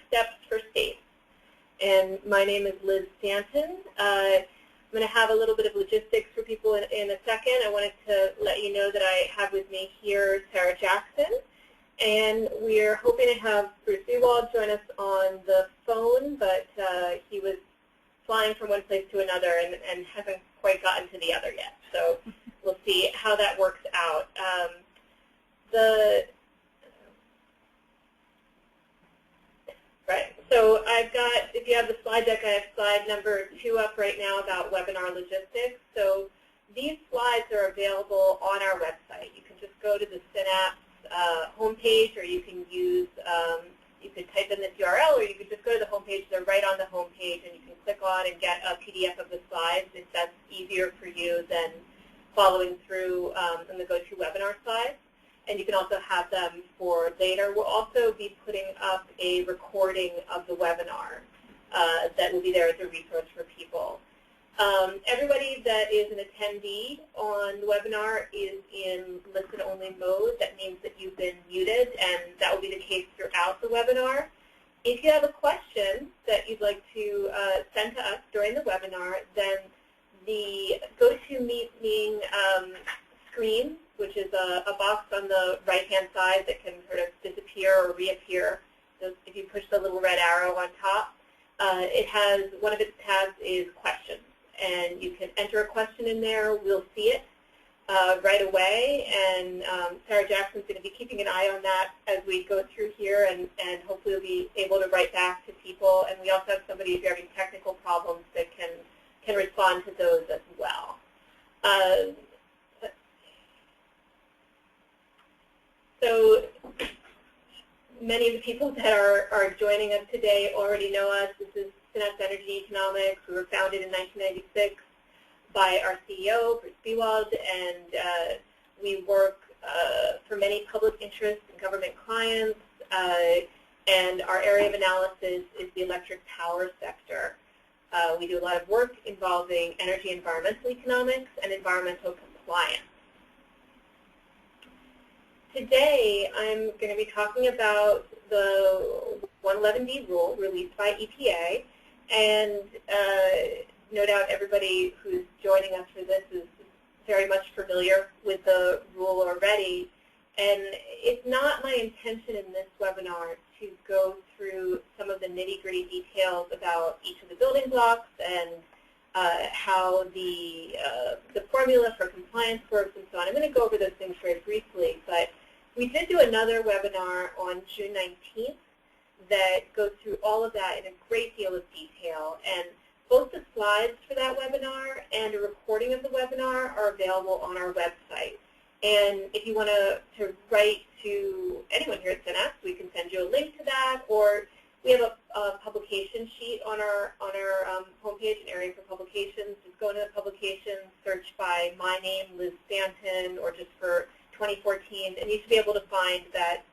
steps for states. And my name is Liz Stanton. I'm going to have a little bit of logistics for people in a second. I wanted to let you know that I have with me here Sarah Jackson. And we're hoping to have Bruce Ewald join us on the phone, but he was flying from one place to another and hasn't quite gotten to the other yet. So we'll see how that works out. Right. So I've got, if you have the slide deck, I have slide number 2 up right now about webinar logistics. So these slides are available on our website. You can just go to the Synapse homepage, or you can use, you could type in this URL, or you could just go to the homepage. They're right on the homepage, and you can click on and get a PDF of the slides if that's easier for you than following through in the GoToWebinar slides. And you can also have them for later. We'll also be putting up a recording of the webinar that will be there as a resource for people. Everybody that is an attendee on the webinar is in listen-only mode. That means that you've been muted, and that will be the case throughout the webinar. If you have a question that you'd like to send to us during the webinar, then the GoToMeeting screen, which is a box on the right-hand side that can sort of disappear or reappear. So if you push the little red arrow on top, it has, one of its tabs is questions. And you can enter a question in there. We'll see it right away. And Sarah Jackson's going to be keeping an eye on that as we go through here, and hopefully we'll be able to write back to people. And we also have somebody, if you're having technical problems, that can respond to those as well. So many of the people that are joining us today already know us. This is Synapse Energy Economics. We were founded in 1996 by our CEO, Bruce Ewald, and we work for many public interest and government clients, and our area of analysis is the electric power sector. We do a lot of work involving energy environmental economics and environmental compliance. Today, I'm going to be talking about the 111D rule released by EPA, and no doubt everybody who's joining us for this is very much familiar with the rule already. And it's not my intention in this webinar to go through some of the nitty-gritty details about each of the building blocks and how the formula for compliance works and so on. I'm going to go over those things very briefly, but we did do another webinar on June 19th that goes through all of that in a great deal of detail. And both the slides for that webinar and a recording of the webinar are available on our website. And if you want to write to anyone here at Synapse, we can send you a link to that, or we have a publication sheet on our homepage, an area for publications. Just go into the publications, search by my name, Liz Stanton, or just for 2014, and you should be able to find that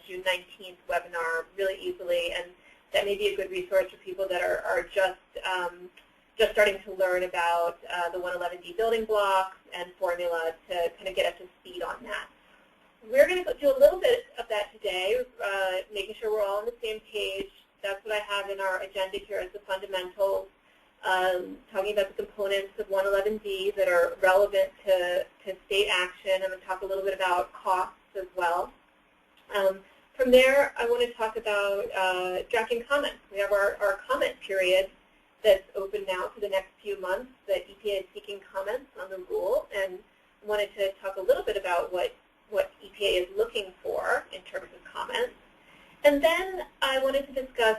June 19th webinar really easily, and that may be a good resource for people that are just starting to learn about the 111D building blocks and formula to kind of get up to speed on that. We're going to do a little bit of that today, making sure we're all on the same page. That's what I have in our agenda here as the fundamentals. Talking about the components of 111D that are relevant to state action. I'm going to talk a little bit about costs as well. From there, I want to talk about drafting comments. We have our comment period that's open now for the next few months that EPA is seeking comments on the rule, and wanted to talk a little bit about what EPA is looking for in terms of comments. And then I wanted to discuss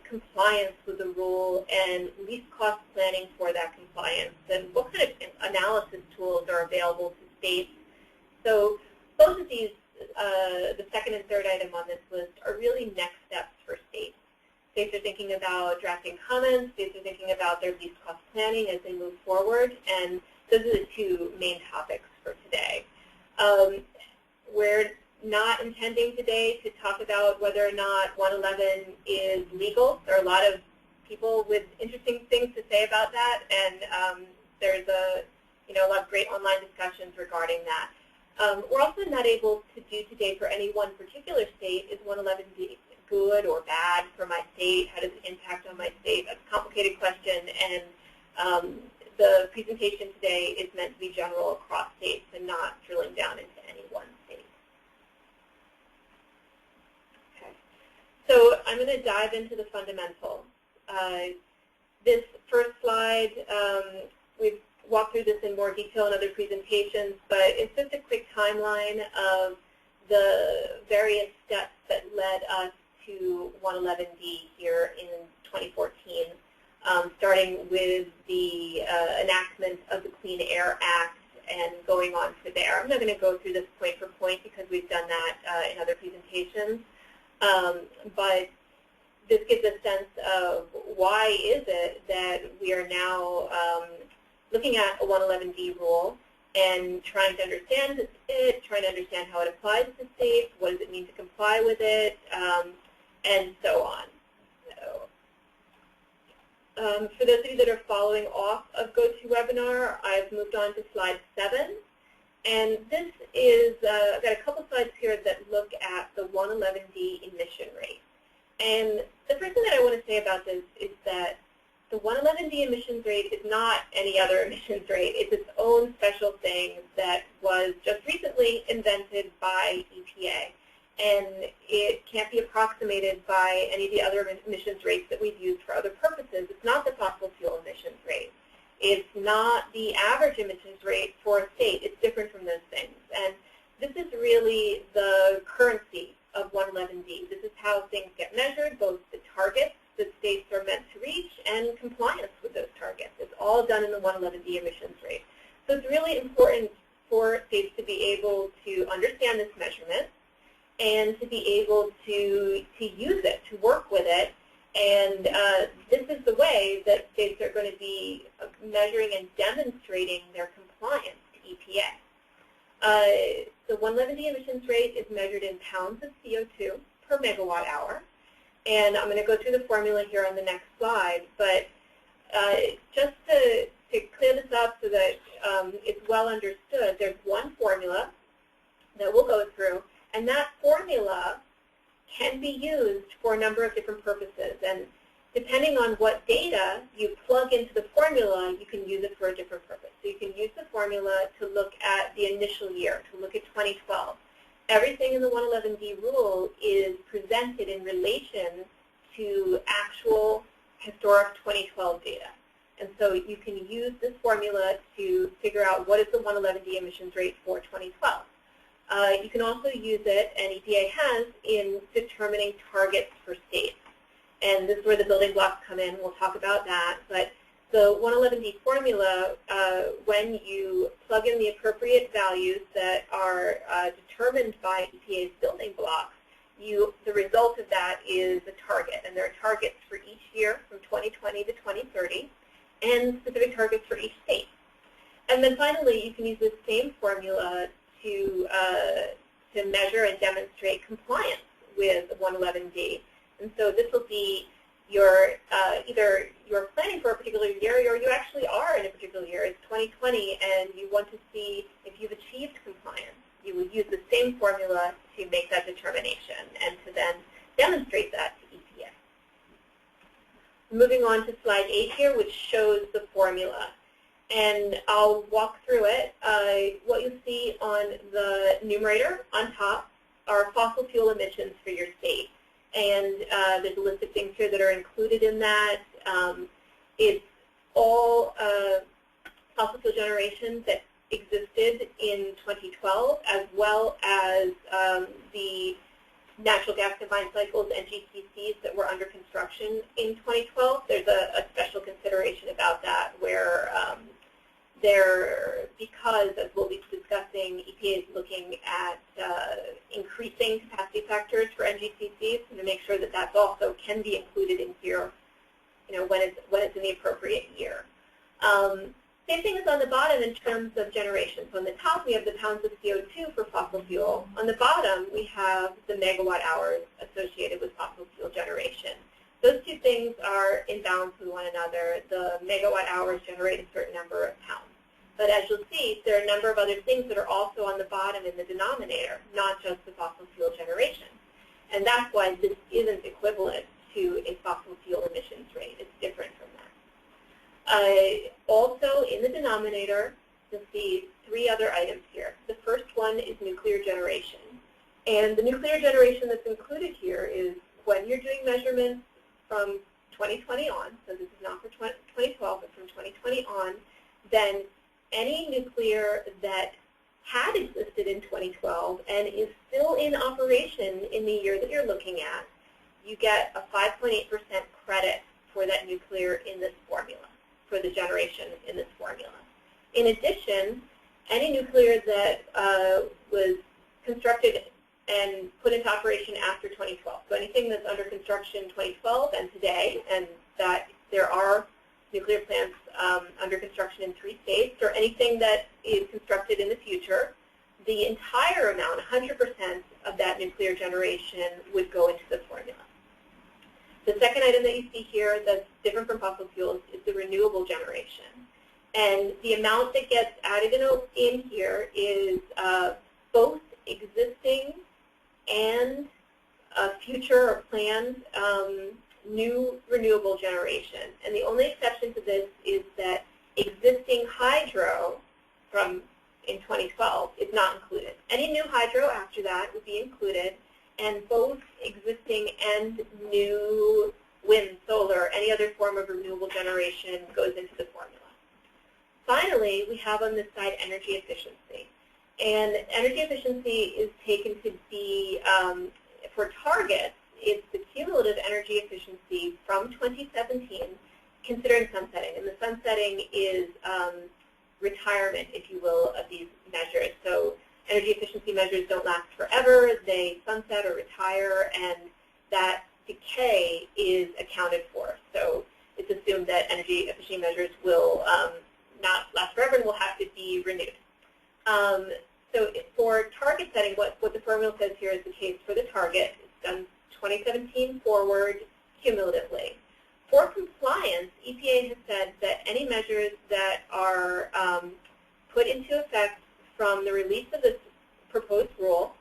compliance with the rule and least cost planning for that compliance, and what kind of analysis tools are available to states. So both of these, the second and third item on this list, are really next steps for states. States are thinking about drafting comments, states are thinking about their least cost planning as they move forward, and those are the two main topics for today. We're not intending today to talk about whether or not 111 is legal. There are a lot of people with interesting things to say about that, and there's a lot of great online discussions regarding that. We're also not able to do today for any one particular state is 111D good or bad for my state? How does it impact on my state? That's a complicated question, and the presentation today is meant to be general across states and not drilling down into any one state. Okay. So I'm going to dive into the fundamentals. This first slide, we've walked through this in more detail in other presentations, but it's just a quick timeline of the various steps that led us to 111D here in 2014, starting with the enactment of the Clean Air Act and going on to there. I'm not going to go through this point for point because we've done that in other presentations, but this gives a sense of why is it that we are now looking at a 111D rule and trying to understand it, trying to understand how it applies to states, what does it mean to comply with it, and so on. So, for those of you that are following off of GoToWebinar, I've moved on to slide 7. And this is, I've got a couple slides here that look at the 111D emission rate. And the first thing that I want to say about this is that the 111D emissions rate is not any other emissions rate. It's its own special thing that was just recently invented by EPA. And it can't be approximated by any of the other emissions rates that we've used for other purposes. It's not the fossil fuel emissions rate. It's not the average emissions rate for a state. It's different from those things. And this is really the currency of 111D. This is how things get measured, both the targets that states are meant to reach and compliance with those targets. It's all done in the 111D emissions rate. So it's really important for states to be able to understand this measurement and to be able to use it, to work with it. And this is the way that states are going to be measuring and demonstrating their compliance to EPA. The 111D emissions rate is measured in pounds of CO2 per megawatt hour. And I'm going to go through the formula here on the next slide. But just to clear this up so that it's well understood, there's one formula that we'll go through. And that formula can be used for a number of different purposes. And depending on what data you plug into the formula, you can use it for a different purpose. So you can use the formula to look at the initial year, to look at 2012. Everything in the 111D rule is presented in relation to actual historic 2012 data. And so you can use this formula to figure out what is the 111D emissions rate for 2012. You can also use it, and EPA has, in determining targets for states. And this is where the building blocks come in. We'll talk about that. But the 111D formula, when you plug in the appropriate values that are determined by EPA's building blocks, the result of that is a target. And there are targets for each year from 2020 to 2030 and specific targets for each state. And then finally, you can use this same formula to measure and demonstrate compliance with 111D. And so this will be your either you're planning for a particular year or you actually are in a particular year. It's 2020 and you want to see if you've achieved compliance. You will use the same formula to make that determination and to then demonstrate that to EPA. Moving on to slide 8 here, which shows the formula. And I'll walk through it. What you see on the numerator on top are fossil fuel emissions for your state. And there's a list of things here that are included in that. It's all fossil fuel generation that existed in 2012, as well as the natural gas combined cycles and GCCs that were under construction in 2012. There's a special consideration about that where because, as we'll be discussing, EPA is looking at increasing capacity factors for NGCCs to make sure that that also can be included in here, when it's in the appropriate year. Same thing is on the bottom in terms of generation. So on the top, we have the pounds of CO2 for fossil fuel. On the bottom, we have the megawatt hours associated with fossil fuel generation. Those two things are in balance with one another. The megawatt hours generate a certain number of pounds. But as you'll see, there are a number of other things that are also on the bottom in the denominator, not just the fossil fuel generation. And that's why this isn't equivalent to a fossil fuel emissions rate. It's different from that. Also, in the denominator, you'll see three other items here. The first one is nuclear generation. And the nuclear generation that's included here is when you're doing measurements from 2020 on, so this is not for 2012, but from 2020 on, then any nuclear that had existed in 2012 and is still in operation in the year that you're looking at, you get a 5.8% credit for that nuclear in this formula, for the generation in this formula. In addition, any nuclear that was constructed and put into operation after 2012, so anything that's under construction in 2012 and today, and that there are nuclear plants under construction in 3 states, or anything that is constructed in the future, the entire amount, 100% of that nuclear generation would go into the formula. The second item that you see here that's different from fossil fuels is the renewable generation. And the amount that gets added in here is both existing and future or planned new renewable generation. And the only exception to this is that existing hydro from in 2012 is not included. Any new hydro after that would be included, and both existing and new wind, solar, any other form of renewable generation goes into the formula. Finally, we have on this side energy efficiency. And energy efficiency is taken to be, for targets, it's the cumulative energy efficiency from 2017, considering sunsetting. And the sunsetting is retirement, if you will, of these measures. So energy efficiency measures don't last forever. They sunset or retire, and that decay is accounted for. So it's assumed that energy efficiency measures will not last forever and will have to be renewed. So for target setting, what the formula says here is the case for the target. It's done 2017 forward cumulatively. For compliance, EPA has said that any measures that are put into effect from the release of this proposed rule,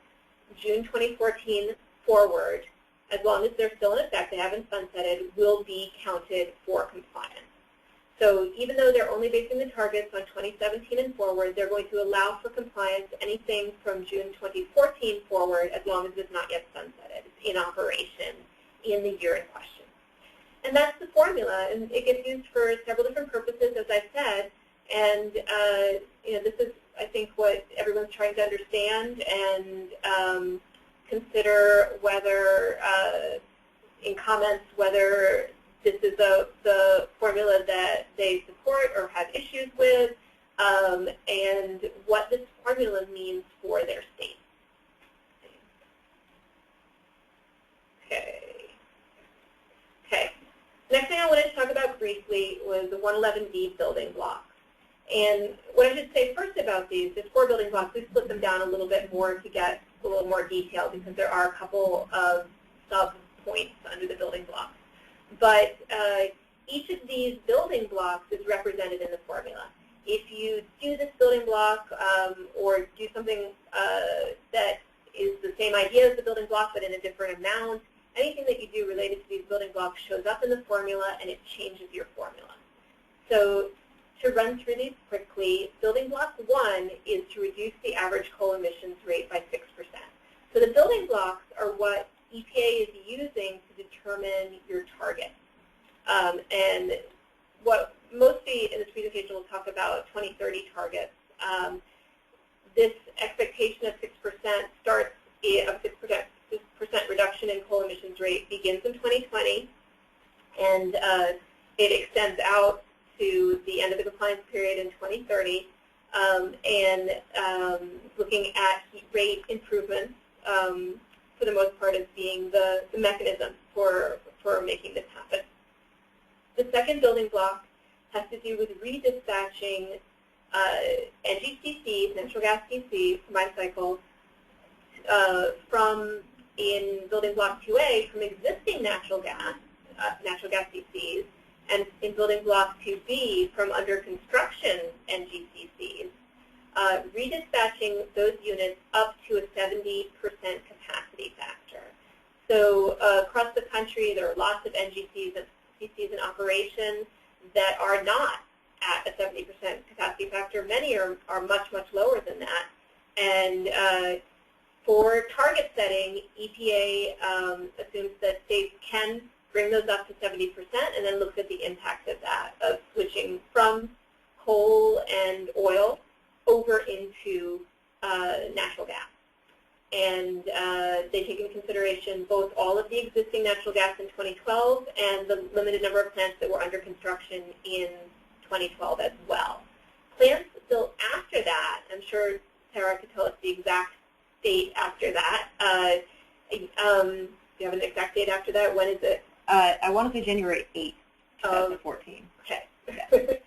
June 2014 forward, as long as they're still in effect, they haven't sunsetted, will be counted for compliance. So even though they're only basing the targets on 2017 and forward, they're going to allow for compliance anything from June 2014 forward, as long as it's not yet sunsetted. It's in operation in the year in question. And that's the formula, and it gets used for several different purposes, as I said. And this is, I think, what everyone's trying to understand and consider whether, in comments, whether this is the formula that they support or have issues with, and what this formula means for their state. Okay. Next thing I wanted to talk about briefly was the 111D building blocks. And what I should say first about these is 4 building blocks. We split them down a little bit more to get a little more detail because there are a couple of sub-points under the building blocks. But each of these building blocks is represented in the formula. If you do this building block or do something that is the same idea as the building block but in a different amount, anything that you do related to these building blocks shows up in the formula and it changes your formula. So to run through these quickly, building block 1 is to reduce the average coal emissions rate by 6%. So the building blocks are what EPA is using to determine your target. And what mostly in this presentation we'll talk about 2030 targets. This expectation of 6% starts of 6% reduction in coal emissions rate begins in 2020, and it extends out to the end of the compliance period in 2030, and looking at heat rate improvements for the most part as being the mechanism for making this happen. The second building block has to do with redispatching NGCCs, natural gas CCs, combined cycle, from in building block 2A from existing natural gas CCs, and in building block 2B from under construction NGCCs, redispatching those units up to a 70% capacity factor. So across the country, there are lots of NGCs and CCs in operation that are not at a 70% capacity factor. Many are much, much lower than that. And for target setting, EPA assumes that states can bring those up to 70% and then looks at the impact of that, of switching from coal and oil over into natural gas. And they take into consideration both all of the existing natural gas in 2012 and the limited number of plants that were under construction in 2012 as well. Plants built after that, I'm sure Sarah could tell us the exact date after that. Do you have an exact date after that? When is it? I want to say January 8th, 2014. Okay.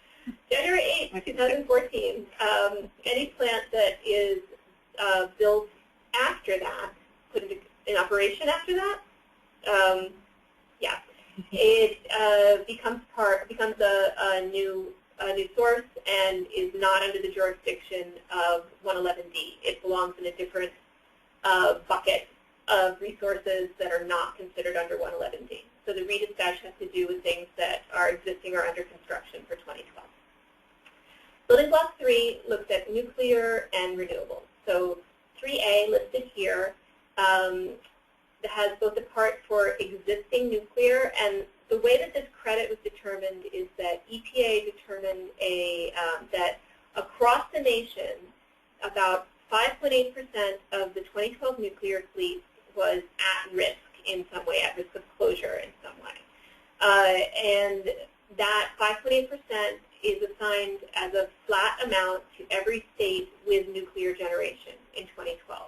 January 8th, 2014. Any plant that is built after that, put in operation after that, yeah, it becomes a new source and is not under the jurisdiction of 111D. It belongs in a different bucket of resources that are not considered under 111D. So the redispatch has to do with things that are existing or under construction for 2012. Building block 3 looks at nuclear and renewables. So 3A listed here has both a part for existing nuclear, and the way that this credit was determined is that EPA determined that across the nation, about 5.8% of the 2012 nuclear fleet was at risk in some way, at risk of closure in some way. And that 5.8% is assigned as a flat amount to every state with nuclear generation in 2012.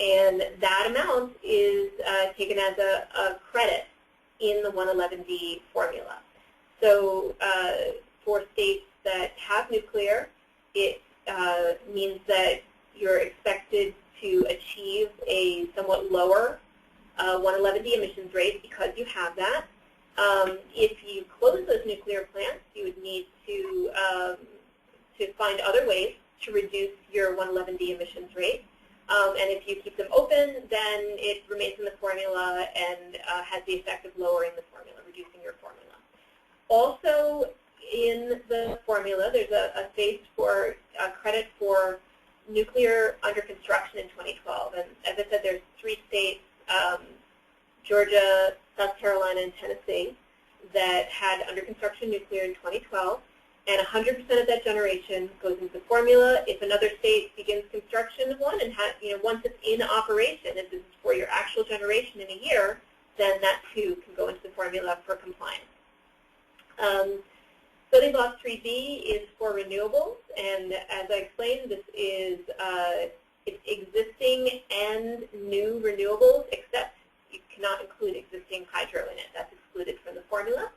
And that amount is taken as a credit in the 111D formula. So for states that have nuclear, it means that you're expected to achieve a somewhat lower 111D emissions rate because you have that. If you close those nuclear plants, you would need to find other ways to reduce your 111D emissions rate. And if you keep them open, then it remains in the formula and has the effect of lowering the formula, reducing your formula. Also in the formula, there's a space for credit for nuclear under construction in 2012. And as I said, there's 3 states, Georgia, South Carolina, and Tennessee, that had under construction nuclear in 2012. And 100% of that generation goes into the formula. If another state begins construction of one and once it's in operation, if this is for your actual generation in a year, then that too can go into the formula for compliance. Building block 3B is for renewables, and as I explained, this is it's existing and new renewables, except you cannot include existing hydro in it. That's excluded from the formula.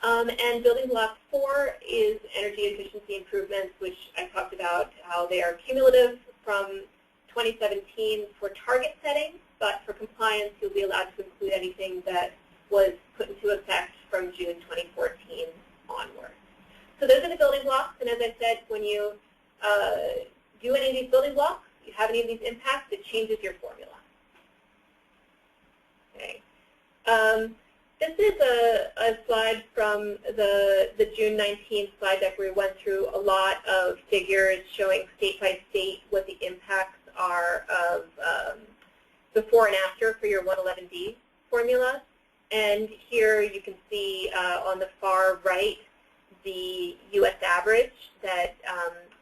And building block 4 is energy efficiency improvements, which I talked about how they are cumulative from 2017 for target setting, but for compliance you'll be allowed to include anything that was put into effect from June 2014 onward. So those are the building blocks, and as I said, when you do any of these building blocks, you have any of these impacts, it changes your formula. Okay. This is a slide from the June 19th slide deck where we went through a lot of figures showing state by state what the impacts are of before and after for your 111D formula. And here you can see on the far right the U.S. average that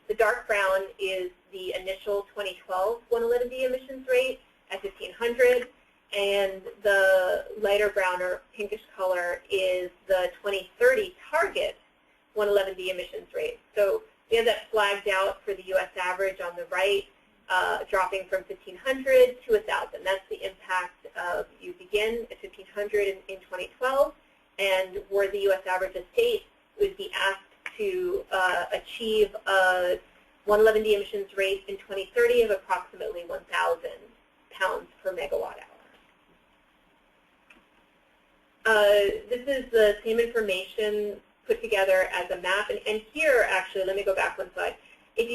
the dark brown is the initial 2012 111D emissions rate at 1,500. And the lighter brown or pinkish color is the 2030 target 111D emissions rate. So we have that flagged out for the U.S. average on the right, dropping from 1,500 to 1,000. That's the impact of you begin at 1,500 in 2012, and where the U.S. average of state would be asked to achieve a 111D emissions rate in 2030 of approximately 1,000 pounds per megawatt hour. This is the same information put together as a map, and here actually, let me go back one slide. If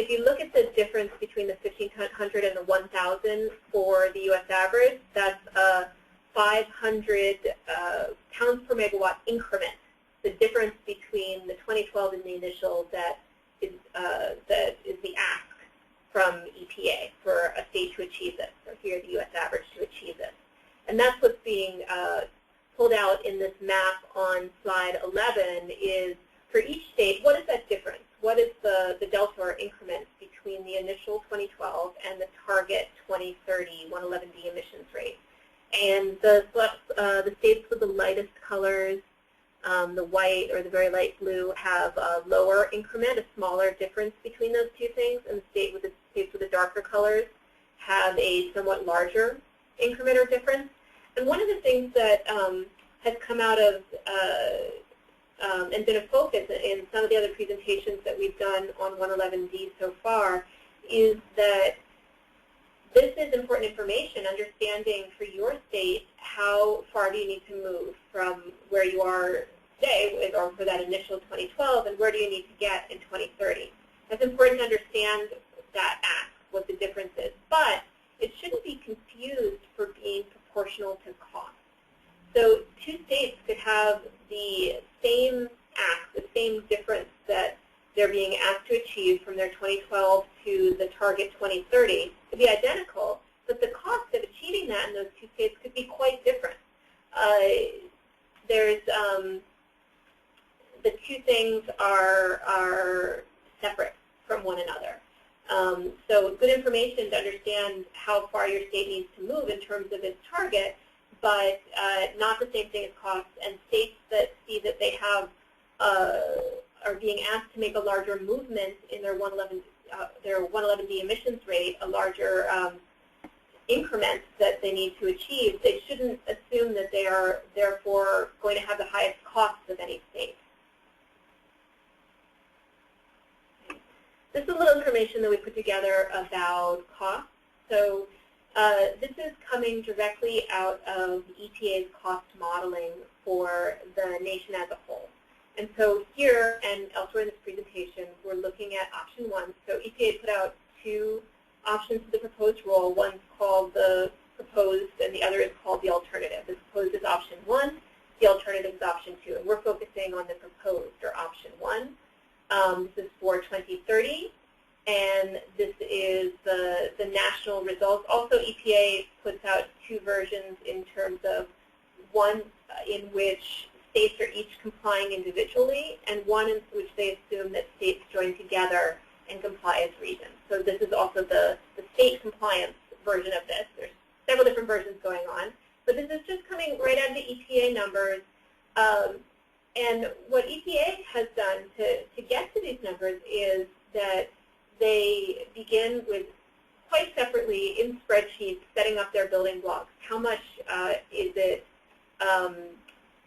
you look at the difference between the 1,500 and the 1,000 for the U.S. average, that's a 500 pounds per megawatt increment, the difference between the 2012 and the initial that is the ask from EPA for a state to achieve this, or here the U.S. average to achieve this. And that's what's being pulled out in this map on slide 11 is for each state, what is that difference? What is the delta or increment between the initial 2012 and the target 2030 111D emissions rate? And the states with the lightest colors, the white or the very light blue, have a lower increment, a smaller difference between those two things, and the states with the darker colors have a somewhat larger increment or difference. And one of the things that has come out of and been a focus in some of the other presentations that we've done on 111D so far is that this is important information, understanding for your state how far do you need to move from where you are today or for that initial 2012 and where do you need to get in 2030. It's important to understand that ask, what the difference is, but it shouldn't be confused for being proportional to cost. So two states could have the same ask, the same difference that they're being asked to achieve from their 2012 to the target 2030 to be identical, but the cost of achieving that in those two states could be quite different. The two things are separate from one another. So good information to understand how far your state needs to move in terms of its target, but not the same thing as cost. And states that see that they have are being asked to make a larger movement in their 111D emissions rate, a larger increment that they need to achieve, they shouldn't assume that they are therefore going to have the highest costs of any state. This is a little information that we put together about costs. So this is coming directly out of EPA's cost modeling for the nation as a whole. And so here and elsewhere in this presentation, we're looking at option one. So EPA put out two options for the proposed rule. One's called the proposed and the other is called the alternative. The proposed is option one, the alternative is option two. And we're focusing on the proposed, or option one. This is for 2030, and this is the national results. Also, EPA puts out two versions in terms of one in which states are each complying individually, and one in which they assume that states join together and comply as regions. So this is also the state compliance version of this. There's several different versions going on, but this is just coming right out of the EPA numbers. And what EPA has done to get to these numbers is that they begin with quite separately in spreadsheets setting up their building blocks. How much is it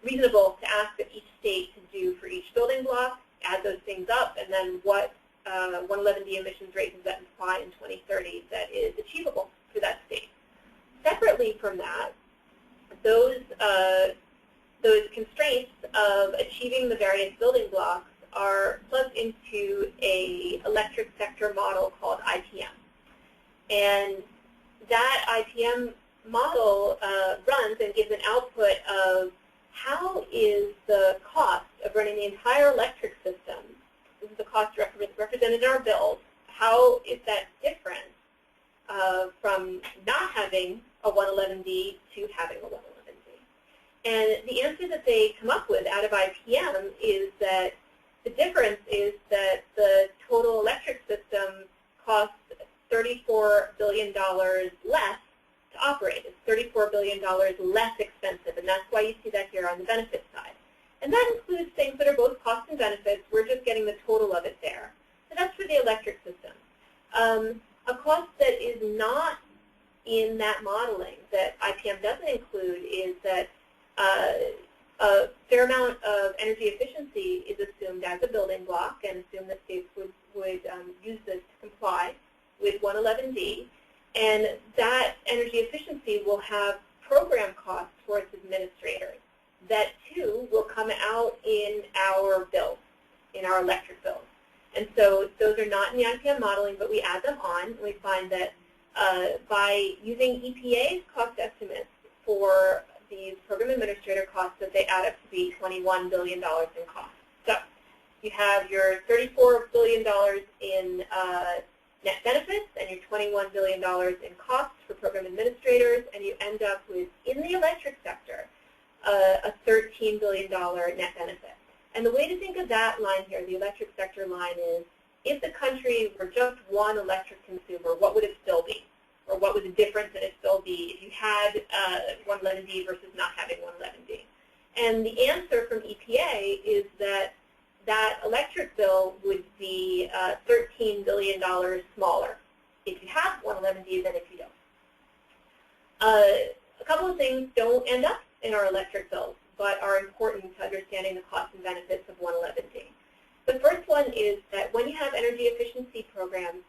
reasonable to ask of each state to do for each building block, add those things up, and then what 111D emissions rate does that imply in 2030 that is achievable for that state. Separately from that, those constraints of achieving the various building blocks are plugged into a electric sector model called IPM. And that IPM model runs and gives an output of how is the cost of running the entire electric system, this is the cost represented in our bills, how is that different from not having a 111D to having a 111D? And the answer that they come up with out of IPM is that the difference is that the total electric system costs $34 billion less to operate. It's $34 billion less expensive, and that's why you see that here on the benefit side. And that includes things that are both costs and benefits. We're just getting the total of it there. So that's for the electric system. A cost that is not in that modeling that IPM doesn't include is that a fair amount of energy efficiency is assumed as a building block, and assume that states would use this to comply with 111D. And that energy efficiency will have program costs for its administrators. That, too, will come out in our bills, in our electric bills. And so those are not in the IPM modeling, but we add them on, and we find that by using EPA's cost estimates for these program administrator costs that they add up to be $21 billion in costs. So you have your $34 billion in net benefits and your $21 billion in costs for program administrators, and you end up with, in the electric sector, a $13 billion net benefit. And the way to think of that line here, the electric sector line, is if the country were just one electric consumer, what would it still be? Or what would the difference in it still be if you had 111D versus not having 111D? And the answer from EPA is that that electric bill would be $13 billion smaller if you have 111D than if you don't. A couple of things don't end up in our electric bills, but are important to understanding the costs and benefits of 111D. The first one is that when you have energy efficiency programs,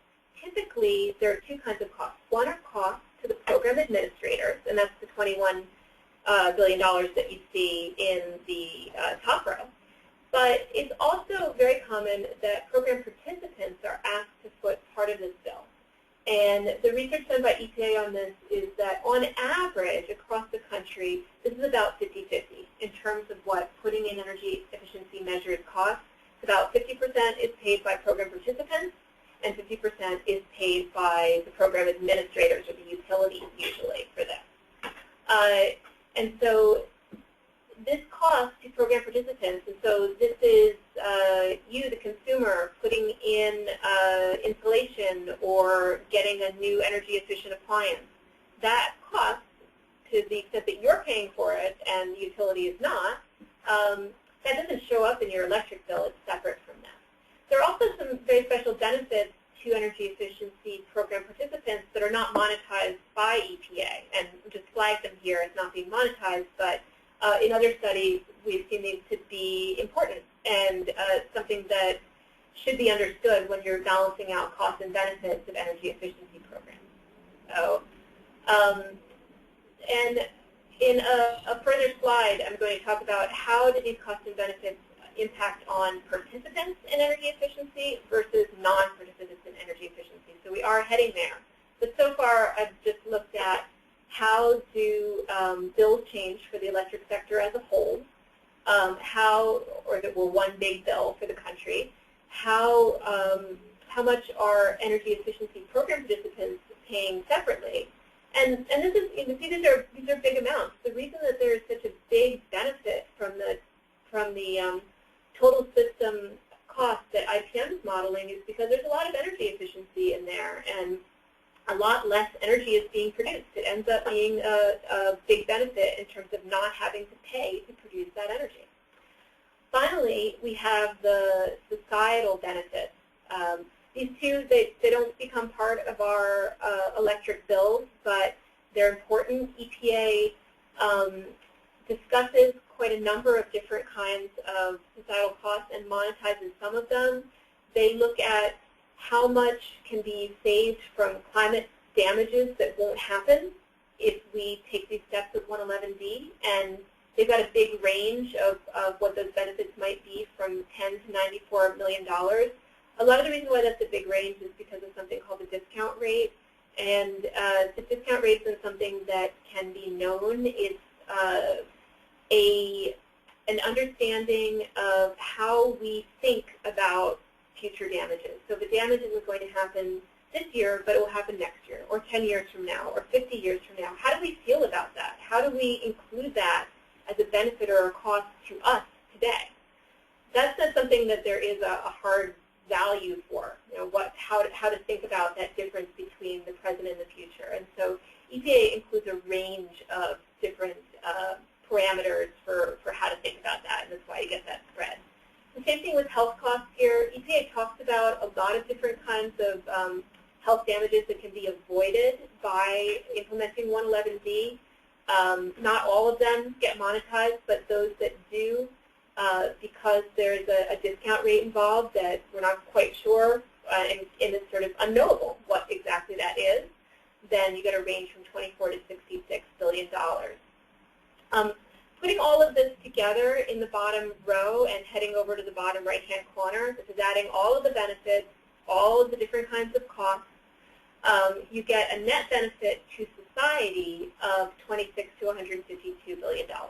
typically there are two kinds of costs. One are costs to the program administrators, and that's the $21 billion that you see in the top row. But it's also very common that program participants are asked to foot part of this bill. And the research done by EPA on this is that on average across the country, this is about 50-50 in terms of what putting in energy efficiency measures costs. About 50% is paid by program participants, and 50% is paid by the program administrators or the utilities usually for this. And so this cost to program participants, and so this is you, the consumer, putting in insulation or getting a new energy efficient appliance. That cost, to the extent that you're paying for it and the utility is not, that doesn't show up in your electric bill. It's separate from that. There are also some very special benefits to energy efficiency program participants that are not monetized by EPA, and just flag them here as not being monetized, but in other studies we've seen these to be important and something that should be understood when you're balancing out costs and benefits of energy efficiency programs. So, and in a further slide, I'm going to talk about how do these costs and benefits impact on participants in energy efficiency versus non-participants in energy efficiency. So we are heading there. But so far, I've just looked at how do bills change for the electric sector as a whole, one big bill for the country, how much are energy efficiency program participants paying separately. And this is, you can see these are big amounts. The reason that there is such a big benefit from the total system cost that IPM is modeling is because there's a lot of energy efficiency in there, and a lot less energy is being produced. It ends up being a big benefit in terms of not having to pay to produce that energy. Finally, we have the societal benefits. These two, they don't become part of our electric bills, but they're important. EPA discusses quite a number of different kinds of societal costs and monetizes some of them. They look at how much can be saved from climate damages that won't happen if we take these steps with 111D, and they've got a big range of what those benefits might be, from $10 to $94 million. A lot of the reason why that's a big range is because of something called the discount rate, and the discount rate isn't something that can be known. It's an understanding of how we think about future damages. So the damage isn't going to happen this year, but it will happen next year, or 10 years from now, or 50 years from now. How do we feel about that? How do we include that as a benefit or a cost to us today? That's not something that there is a hard value for, how to think about that difference between the present and the future. And so EPA includes a range of different parameters for how to think about that, and that's why you get that spread. The same thing with health costs here. EPA talks about a lot of different kinds of health damages that can be avoided by implementing 111D. Not all of them get monetized, but those that do, because there's a discount rate involved that we're not quite sure, and it's sort of unknowable what exactly that is, then you get a range from $24 to $66 billion. Putting all of this together in the bottom row and heading over to the bottom right-hand corner, this is adding all of the benefits, all of the different kinds of costs. You get a net benefit to society of $26 to $152 billion. billion.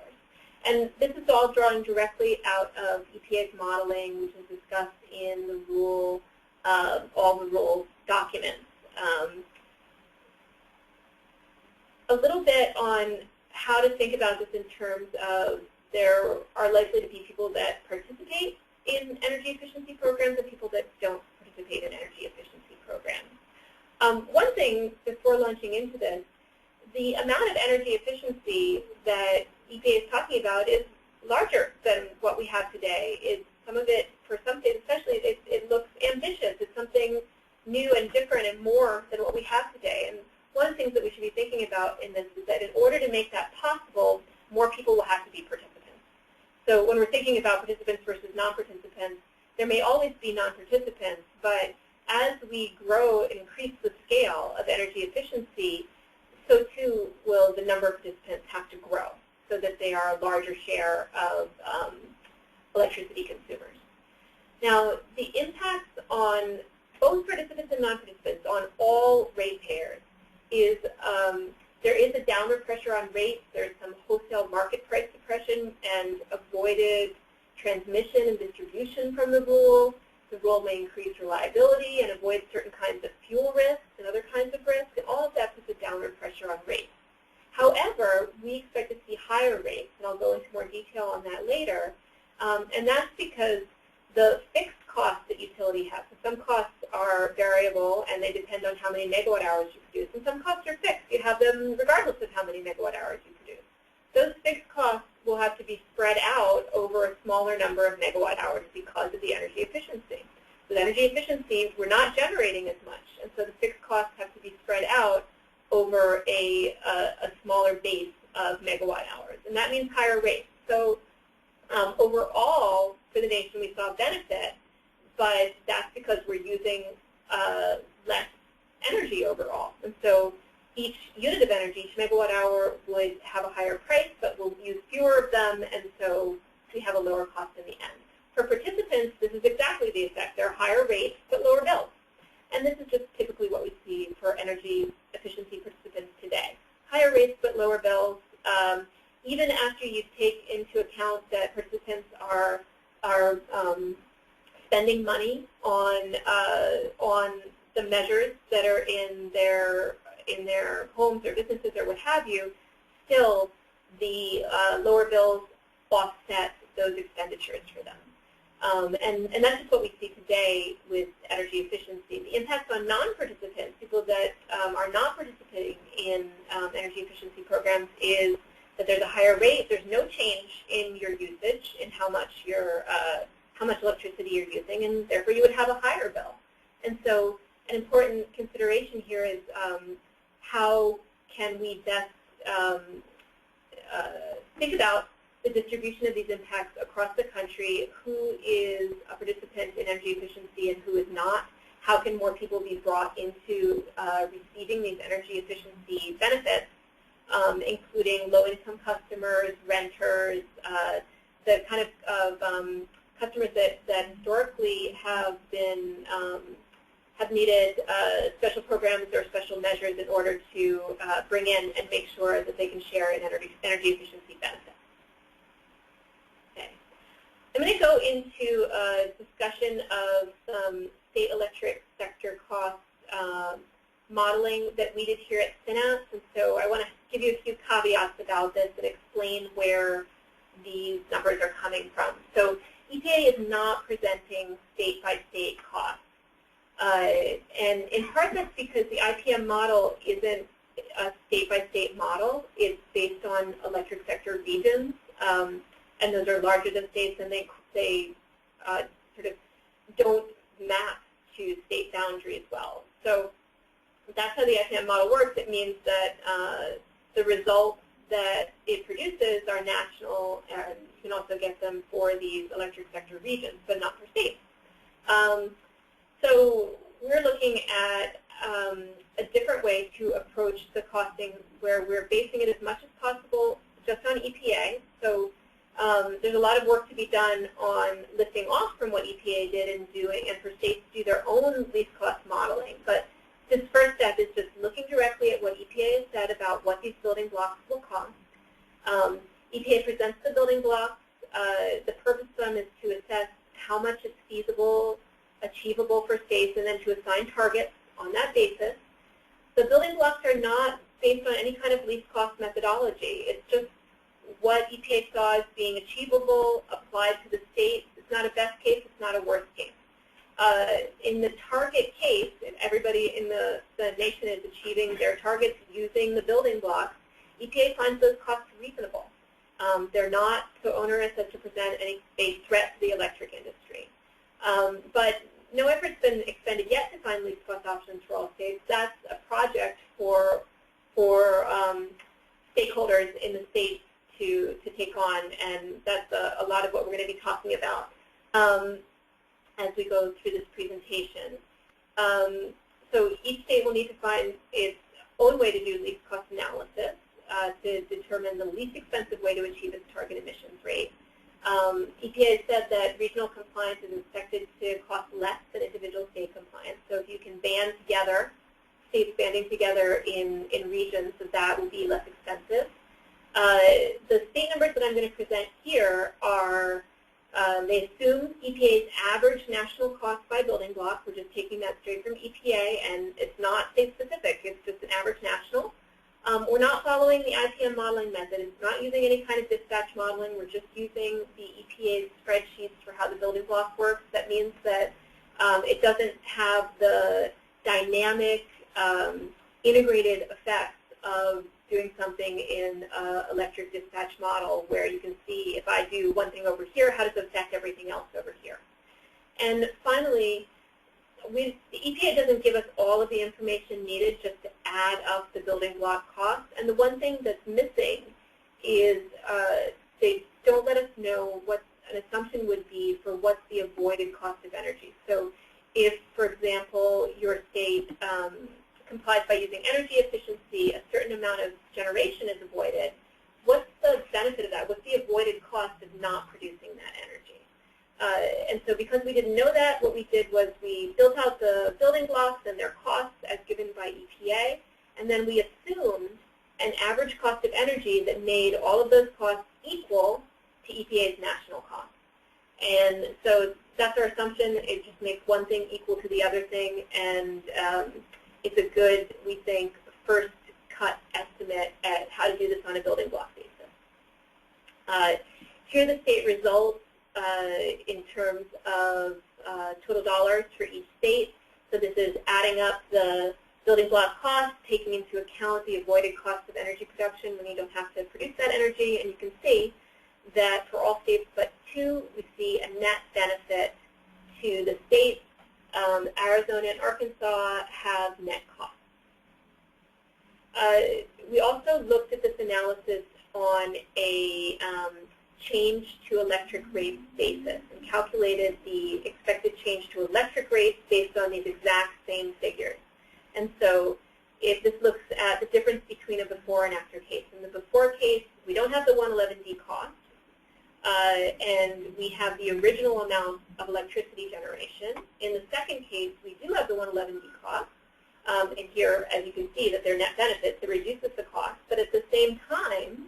And this is all drawn directly out of EPA's modeling, which is discussed in the rule, all the rule documents. A little bit on how to think about this in terms of there are likely to be people that participate in energy efficiency programs and people that don't participate in energy efficiency programs. One thing before launching into this, the amount of energy efficiency that EPA is talking about is larger than what we have today. Some of it, for some states especially, it looks ambitious. It's something new and different and more than what we have today. And one of the things that we should be thinking about in this is that in order to make that possible, more people will have to be participants. So when we're thinking about participants versus non-participants, there may always be non-participants, but as we grow and increase the scale of energy efficiency, so too will the number of participants have to grow so that they are a larger share of electricity consumers. Now, the impacts on both participants and non-participants, on all ratepayers, is there is a downward pressure on rates. There's some wholesale market price suppression and avoided transmission and distribution from the rule. The rule may increase reliability and avoid certain kinds of fuel risks and other kinds of risks, and all of that puts a downward pressure on rates. However, we expect to see higher rates, and I'll go into more detail on that later, and that's because the fixed costs that utility has, so some costs are variable and they depend on how many megawatt hours you produce, and some costs are fixed. You have them regardless of how many megawatt hours you produce. Those fixed costs will have to be spread out over a smaller number of megawatt hours because of the energy efficiency. With energy efficiency, we're not generating as much, and so the fixed costs have to be spread out over a smaller base of megawatt hours, and that means higher rates. So overall, for the nation, we saw benefit, but that's because we're using less energy overall. And so each unit of energy, each megawatt hour, would have a higher price, but we'll use fewer of them, and so we have a lower cost in the end. For participants, this is exactly the effect. There are higher rates, but lower bills. And this is just typically what we see for energy efficiency participants today. Higher rates, but lower bills. Even after you take into account that participants are spending money on the measures that are in their homes or businesses or what have you, still the lower bills offset those expenditures for them. And that's just what we see today with energy efficiency. The impacts on non-participants, people that are not participating in energy efficiency programs, is that there's a higher rate. There's no change in your usage, in how much electricity you're using, and therefore you would have a higher bill. And so an important consideration here is how can we best think about the distribution of these impacts across the country, who is a participant in energy efficiency and who is not, how can more people be brought into receiving these energy efficiency benefits, including low-income customers, renters, the kind of customers that historically have been have needed special programs or special measures in order to bring in and make sure that they can share in energy efficiency benefits. Okay. I'm going to go into a discussion of some state electric sector cost modeling that we did here at Synapse, and so I want to give you a few caveats about this and explain where these numbers are coming from. So EPA is not presenting state-by-state costs. And in part that's because the IPM model isn't a state-by-state model. It's based on electric sector regions, and those are larger than states, and they sort of don't map to state boundaries well. So that's how the IPM model works. It means that the results that it produces are national, and you can also get them for these electric sector regions, but not for states. So we're looking at a different way to approach the costing, where we're basing it as much as possible just on EPA. So there's a lot of work to be done on lifting off from what EPA did and for states to do their own least cost modeling. But this first step is just looking directly at what EPA has said about what these building blocks will cost. EPA presents the building blocks. The purpose of them is to assess how much is feasible, achievable for states, and then to assign targets on that basis. The building blocks are not based on any kind of least cost methodology. It's just what EPA saw as being achievable, applied to the state. It's not a best case, it's not a worst case. In the target case, if everybody in the nation is achieving their targets using the building blocks, EPA finds those costs reasonable. They're not so onerous as to present a threat to the electric industry. But no effort's been expended yet to find least cost options for all states. That's a project for stakeholders in the states to take on, and that's a lot of what we're going to be talking about as we go through this presentation. So each state will need to find its own way to do least cost analysis to determine the least expensive way to achieve its target emissions rate. EPA has said that regional compliance is expected to cost less than individual state compliance. So if you can band together, states banding together in regions, so that will be less expensive. The state numbers that I'm going to present here are, they assume EPA's average national cost by building block. We're just taking that straight from EPA, and it's not state-specific. It's just an average national. We're not following the IPM modeling method. It's not using any kind of dispatch modeling. We're just using the EPA's spreadsheets for how the building block works. That means that it doesn't have the dynamic, integrated effects of doing something in electric dispatch model where you can see if I do one thing over here, how does it affect everything else over here. And finally, the EPA doesn't give us all of the information needed just to add up the building block costs. And the one thing that's missing is they don't let us know what an assumption would be for what's the avoided cost of energy. So if, for example, your state complies by using energy efficiency, a certain amount of generation is avoided, what's the benefit of that? What's the avoided cost of not producing that energy? And so because we didn't know that, what we did was we built out the building blocks and their costs as given by EPA, and then we assumed an average cost of energy that made all of those costs equal to EPA's national cost. And so that's our assumption. It just makes one thing equal to the other thing, and it's a good, we think, first cut estimate at how to do this on a building block basis. Here are the state results in terms of total dollars for each state. So this is adding up the building block costs, taking into account the avoided cost of energy production when you don't have to produce that energy. And you can see that for all states but two, we see a net benefit to the states. Arizona and Arkansas have net costs. We also looked at this analysis on a change to electric rates basis and calculated the expected change to electric rates based on these exact same figures. And so if this looks at the difference between a before and after case. In the before case, we don't have the 111D cost, and we have the original amount of electricity generation. In the second case, we do have the 111D cost, and here, as you can see, that their net benefits, it reduces the cost, but at the same time,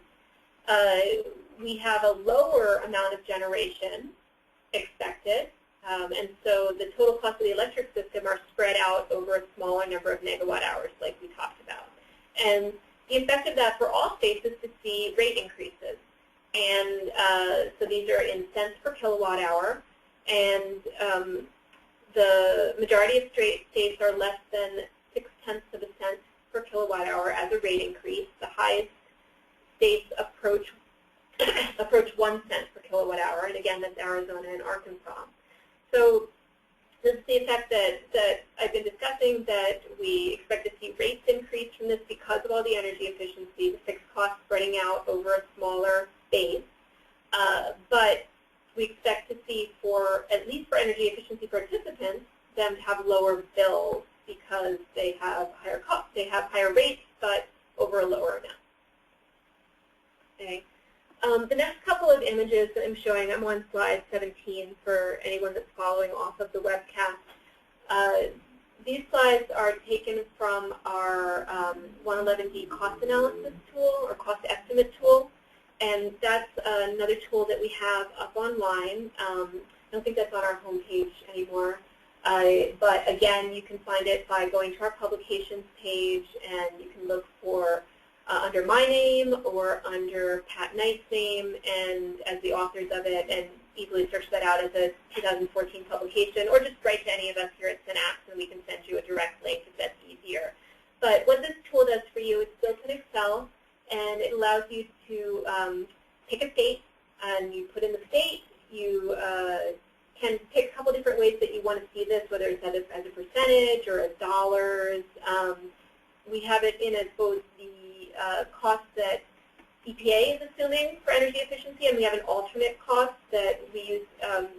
we have a lower amount of generation expected, and so the total cost of the electric system are spread out over a smaller number of megawatt hours like we talked about. And the effect of that for all states is to see rate increases. And so these are in cents per kilowatt hour, and the majority of states are less than 0.6 cents per kilowatt hour as a rate increase. The highest states approach 1 cent per kilowatt hour, and again, that's Arizona and Arkansas. So this is the effect that I've been discussing, that we expect to see rates increase from this because of all the energy efficiency, the fixed costs spreading out over a smaller base. But we expect to see, for at least for energy efficiency participants, them to have lower bills because they have higher costs. They have higher rates, but over a lower amount. Okay. The next couple of images that I'm showing, I'm on slide 17 for anyone that's following off of the webcast. These slides are taken from our 111D cost analysis tool or cost estimate tool. and that's another tool that we have up online. I don't think that's on our homepage anymore. But again, you can find it by going to our publications page, and you can look for under my name or under Pat Knight's name and as the authors of it, and easily search that out as a 2014 publication, or just write to any of us here at Synapse and we can send you a direct link if that's easier. But what this tool does for you, it's built in Excel, and it allows you to pick a state, and you put in the state. You can pick a couple different ways that you want to see this, whether it's as a percentage or as dollars. We have it in as both the cost that EPA is assuming for energy efficiency, and we have an alternate cost that we use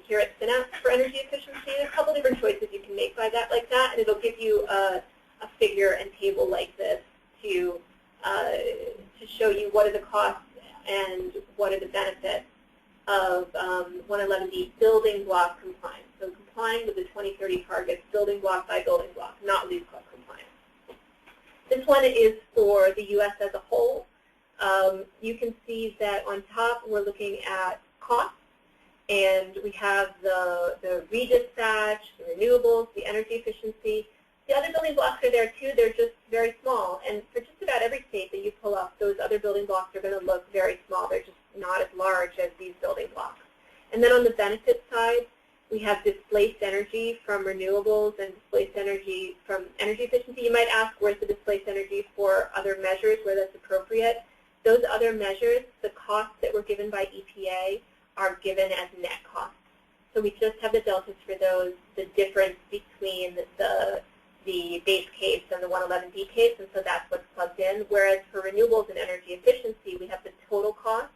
here at Synapse for energy efficiency. There's a couple different choices you can make by that, like that, and it'll give you a figure and table like this to show you what are the costs and what are the benefits of 111D building block compliance. So complying with the 2030 targets, building block by building block, not least cost compliance. This one is for the U.S. as a whole. You can see that on top we're looking at costs, and we have the redispatch, the renewables, the energy efficiency. The other building blocks are there too. They're just very small, and for just about every state that you pull up, those other building blocks are going to look very small. They're just not as large as these building blocks. And then on the benefit side, we have displaced energy from renewables and displaced energy from energy efficiency. You might ask, where's the displaced energy for other measures where that's appropriate? Those other measures, the costs that were given by EPA are given as net costs. So we just have the deltas for those, the difference between the base case and the 111D case, and so that's what's plugged in. Whereas for renewables and energy efficiency, we have the total cost,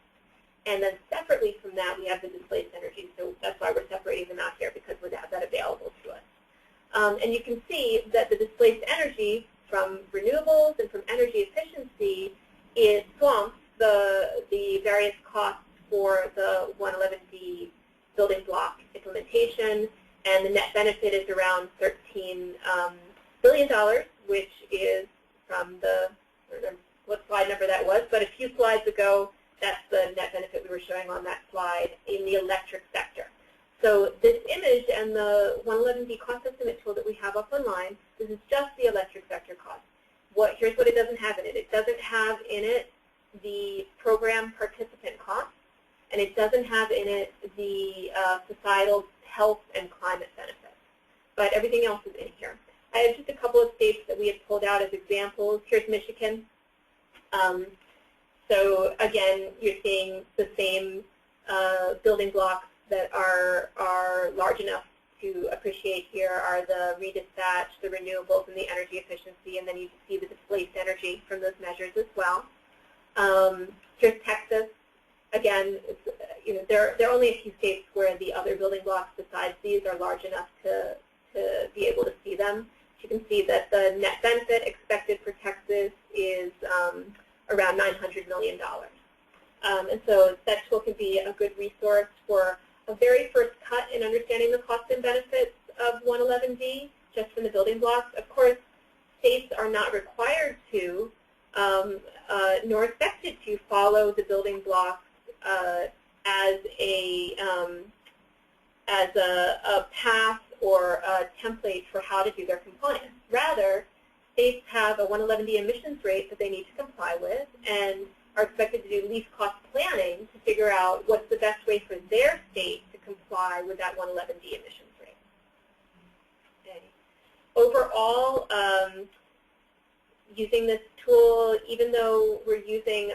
and then separately from that, we have the displaced energy. So that's why we're separating them out here, because we have that available to us. And you can see that the displaced energy from renewables and from energy efficiency is swamps the various costs for the 111D building block implementation, and the net benefit is around $13 billion, which is from the, I don't know what slide number that was, but a few slides ago, that's the net benefit we were showing on that slide in the electric sector. So this image and the 111D cost estimate tool that we have up online, this is just the electric sector cost. Here's what it doesn't have in it. It doesn't have in it the program participant costs, and it doesn't have in it the societal health and climate benefits. But everything else is in here. I have just a couple of states that we had pulled out as examples. Here's Michigan. So again, you're seeing the same building blocks that are large enough to appreciate here are the redispatch, the renewables, and the energy efficiency, and then you see the displaced energy from those measures as well. Here's Texas. Again, there are only a few states where the other building blocks besides these are large enough to be able to see them. You can see that the net benefit expected for Texas is around $900 million. And so that tool can be a good resource for a very first cut in understanding the costs and benefits of 111D, just from the building blocks. Of course, states are not required to, nor expected to, follow the building blocks as a path or a template for how to do their compliance. Rather, states have a 111D emissions rate that they need to comply with, and are expected to do least cost planning to figure out what's the best way for their state to comply with that 111D emissions rate. Okay. Overall, using this tool, even though we're using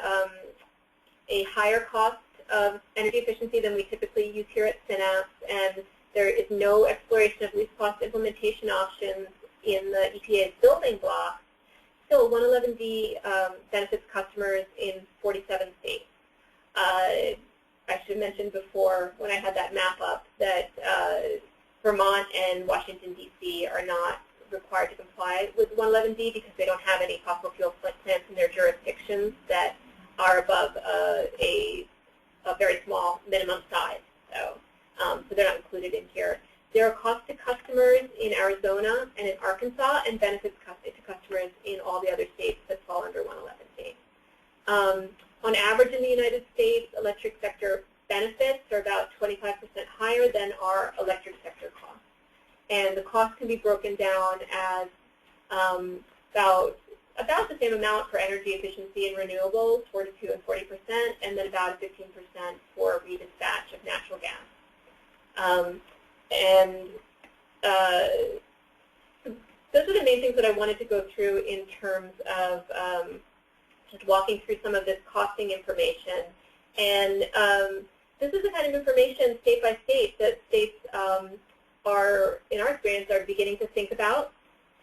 a higher cost of energy efficiency than we typically use here at Synapse, and there is no exploration of least cost implementation options in the EPA's building blocks, still 111D benefits customers in 47 states. I should have mentioned before when I had that map up that Vermont and Washington, D.C. are not required to comply with 111D because they don't have any fossil fuel plants in their jurisdictions that are above a very small minimum size. So they're not included in here. There are costs to customers in Arizona and in Arkansas, and benefits to customers in all the other states that fall under 111D. On average in the United States, electric sector benefits are about 25% higher than our electric sector costs. And the cost can be broken down as about the same amount for energy efficiency and renewables, 42 and 40%, and then about 15% for redispatch of natural gas. Those are the main things that I wanted to go through in terms of just walking through some of this costing information. And this is the kind of information state by state that states are, in our experience, are beginning to think about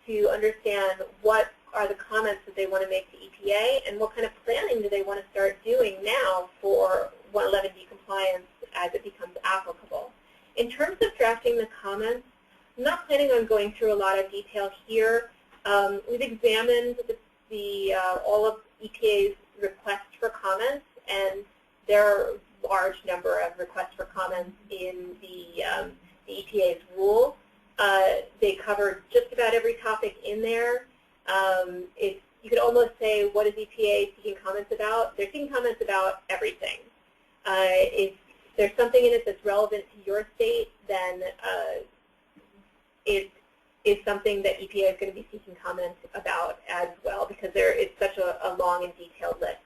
to understand what are the comments that they want to make to EPA and what kind of planning do they want to start doing now for 111D compliance as it becomes applicable. In terms of drafting the comments, I'm not planning on going through a lot of detail here. We've examined all of EPA's requests for comments, and there are a large number of requests for comments in the EPA's rule. They cover just about every topic in there. You could almost say, what is EPA seeking comments about? They're seeking comments about everything. If there's something in it that's relevant to your state, then it is something that EPA is going to be seeking comments about as well, because it's such a long and detailed list.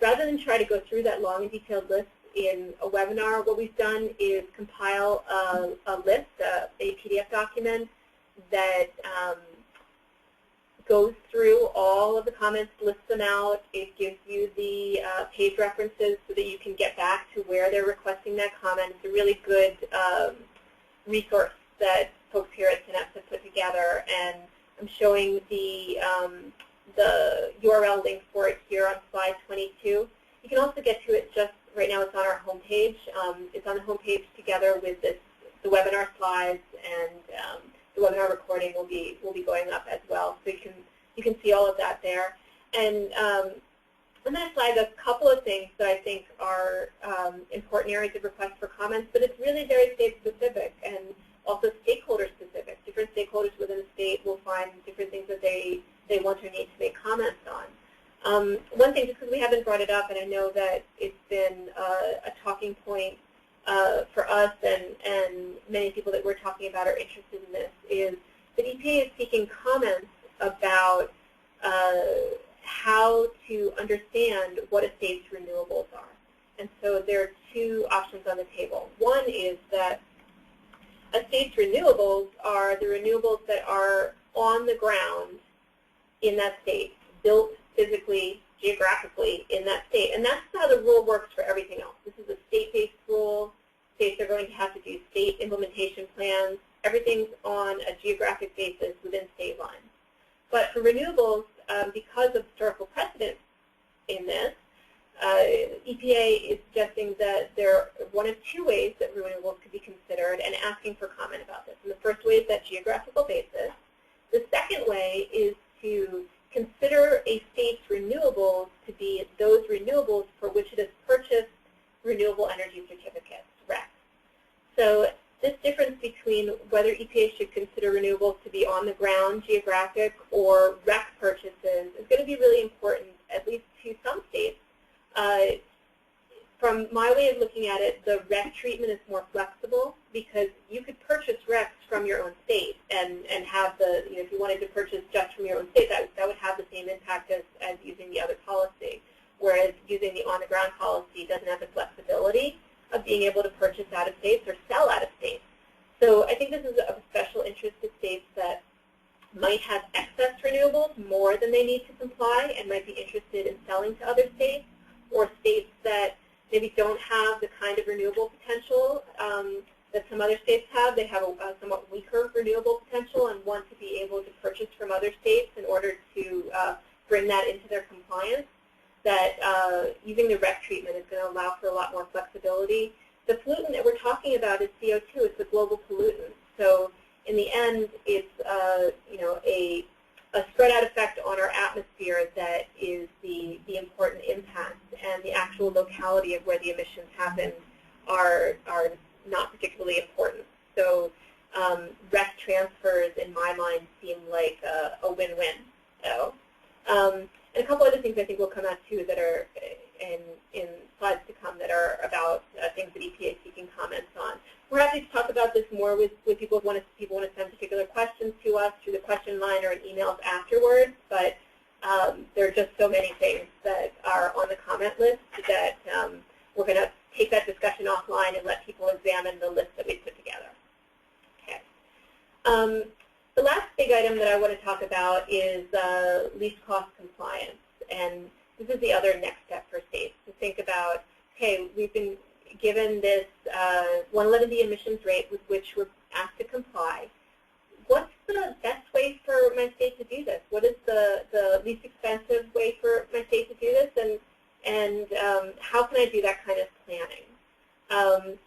Rather than try to go through that long and detailed list in a webinar, what we've done is compile a list, a PDF document that goes through all of the comments, lists them out. It gives you the page references so that you can get back to where they're requesting that comment. It's a really good resource that folks here at Synapse have put together, and I'm showing the URL link for it here on slide 22. You can also get to it just right now. It's on our homepage. It's on the homepage together with the webinar slides, and the webinar recording will be going up as well, so you can see all of that there. And I'm going to flag a couple of things that I think are important areas of request for comments, but it's really very state specific and also stakeholder specific. Different stakeholders within a state will find different things that they want or need to make comments on. One thing, just because we haven't brought it up, and I know that it's been a talking point for us and many people that we're talking about are interested in this, is that EPA is seeking comments about how to understand what a state's renewables are. And so there are two options on the table. One is that a state's renewables are the renewables that are on the ground in that state, built physically, geographically in that state. And that's how the rule works for everything else. This is a state-based rule. States are going to have to do state implementation plans. Everything's on a geographic basis within state lines. But for renewables, because of historical precedent in this, EPA is suggesting that there are one of two ways that renewables could be considered and asking for comment about this. And the first way is that geographical basis. The second way is to consider a state's renewables to be those renewables for which it has purchased renewable energy certificates, RECs. So this difference between whether EPA should consider renewables to be on the ground, geographic, or REC purchases is going to be really important, at least to some states. From my way of looking at it, the REC treatment is more flexible because you could purchase RECs from your own state and have the, if you wanted to purchase just from your own state, that would have the same impact as using the other policy. Whereas using the on-the-ground policy doesn't have the flexibility of being able to purchase out of states or sell out of states. So I think this is of special interest to states that might have excess renewables more than they need to comply and might be interested in selling to other states, or states that maybe don't have the kind of renewable potential that some other states have. They have a somewhat weaker renewable potential and want to be able to purchase from other states in order to bring that into their compliance. That using the REC treatment is going to allow for a lot more flexibility. The pollutant that we're talking about is CO2. It's a global pollutant. So in the end, it's a spread out effect on our atmosphere that is the important impact, and the actual locality of where the emissions happen are not particularly important. So REC transfers, in my mind, seem like a win-win. So, and a couple other things I think will come out too that are, and things that EPA is seeking comments on. We're happy to talk about this more with people if people want to send particular questions to us through the question line or in emails afterwards, but there are just so many things that are on the comment list that we're going to take that discussion offline and let people examine the list that we put together. Okay. The last big item that I want to talk about is least cost compliance, and this is the other next step for states to think about, okay, we've been given this 111D emissions rate with which we're asked to comply. What's the best way for my state to do this? What is the least expensive way for my state to do this, and how can I do that kind of planning?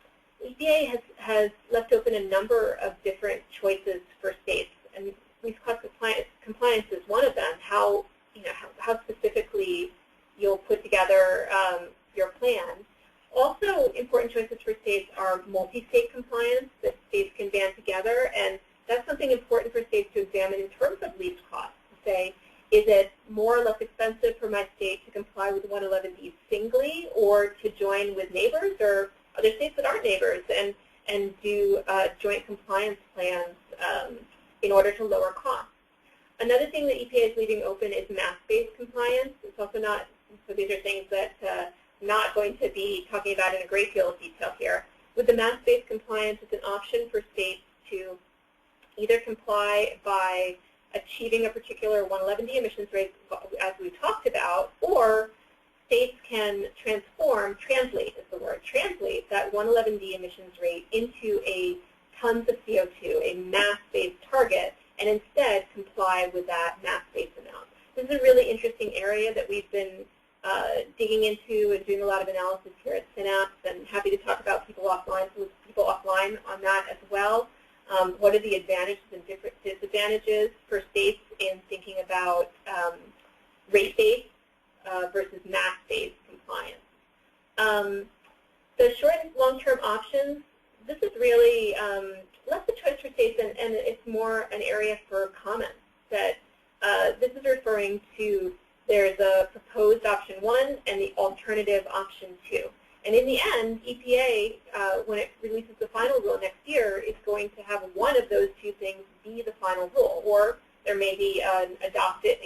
EPA has left open a number of different choices for states, and least cost compliance is one of them. How specifically you'll put together your plan. Also, important choices for states are multi-state compliance that states can band together, and that's something important for states to examine in terms of least cost. To say, is it more or less expensive for my state to comply with 111D singly, or to join with neighbors or other states that aren't neighbors and do joint compliance plans in order to lower costs? Another thing that EPA is leaving open is mass-based compliance. It's also not, so these are things that I'm not going to be talking about in a great deal of detail here. With the mass-based compliance, it's an option for states to either comply by achieving a particular 111D emissions rate, as we talked about, or states can translate that 111D emissions rate into a tons of CO2, a mass-based target, and instead comply with that mass-based amount. This is a really interesting area that we've been digging into and doing a lot of analysis here at Synapse, and happy to talk about people offline on that as well. What are the advantages and different disadvantages for states in thinking about rate-based versus mass-based compliance? The short and long-term options, this is really less a choice for states, and it's more an area for comments. That this is referring to, there's a proposed option 1 and the alternative option 2. And in the end, EPA, when it releases the final rule next year, is going to have one of those two things be the final rule, or there may be adapted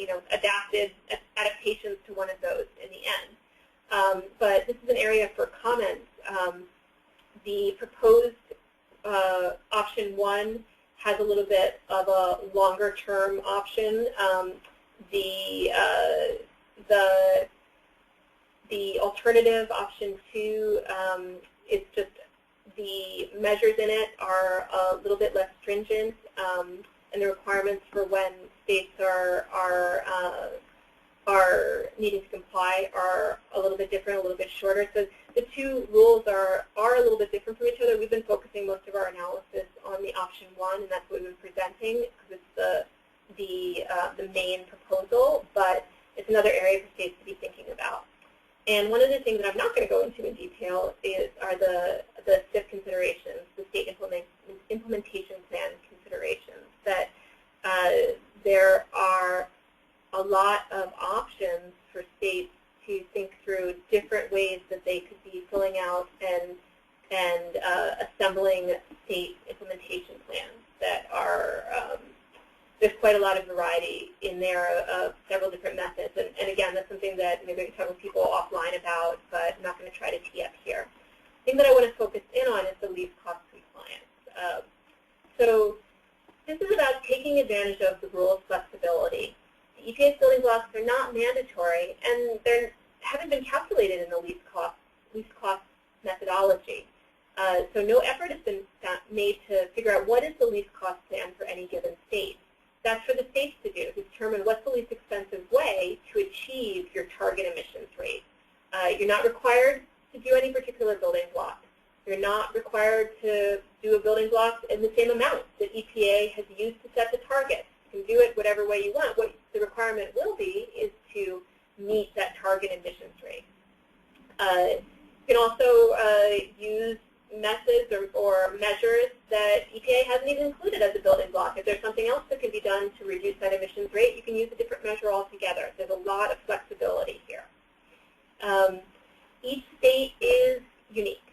adaptations to one of those in the end. But this is an area for comments. The proposed option 1 has a little bit of a longer-term option. The alternative option 2 is just the measures in it are a little bit less stringent, and the requirements for when states are needing to comply are a little bit different, a little bit shorter. So the two rules are a little bit different from each other. We've been focusing most of our analysis on the option 1, and that's what we've been presenting because it's the main proposal, but it's another area for states to be thinking about. And one of the things that I'm not going to go into in detail are the SIP considerations, the state implementation plan considerations, that there are a lot of options for states to think through different ways that they could be filling out and assembling state implementation plans that are there's quite a lot of variety in there of several different methods. And again, that's something that maybe I can talk with people offline about, but I'm not going to try to tee up here. The thing that I want to focus in on is the least cost compliance. So this is about taking advantage of the rule of flexibility. The EPA's building blocks are not mandatory, and they haven't been calculated in the least cost methodology. So no effort has been made to figure out what is the least cost plan for any given state. That's for the states to do, to determine what's the least expensive way to achieve your target emissions rate. You're not required to do any particular building block. You're not required to do a building block in the same amount that EPA has used to set the target. You can do it whatever way you want. What the requirement will be is to meet that target emissions rate. You can also use methods or measures that EPA hasn't even included as a building block. If there's something else that can be done to reduce that emissions rate, you can use a different measure altogether. There's a lot of flexibility here. Each state is unique.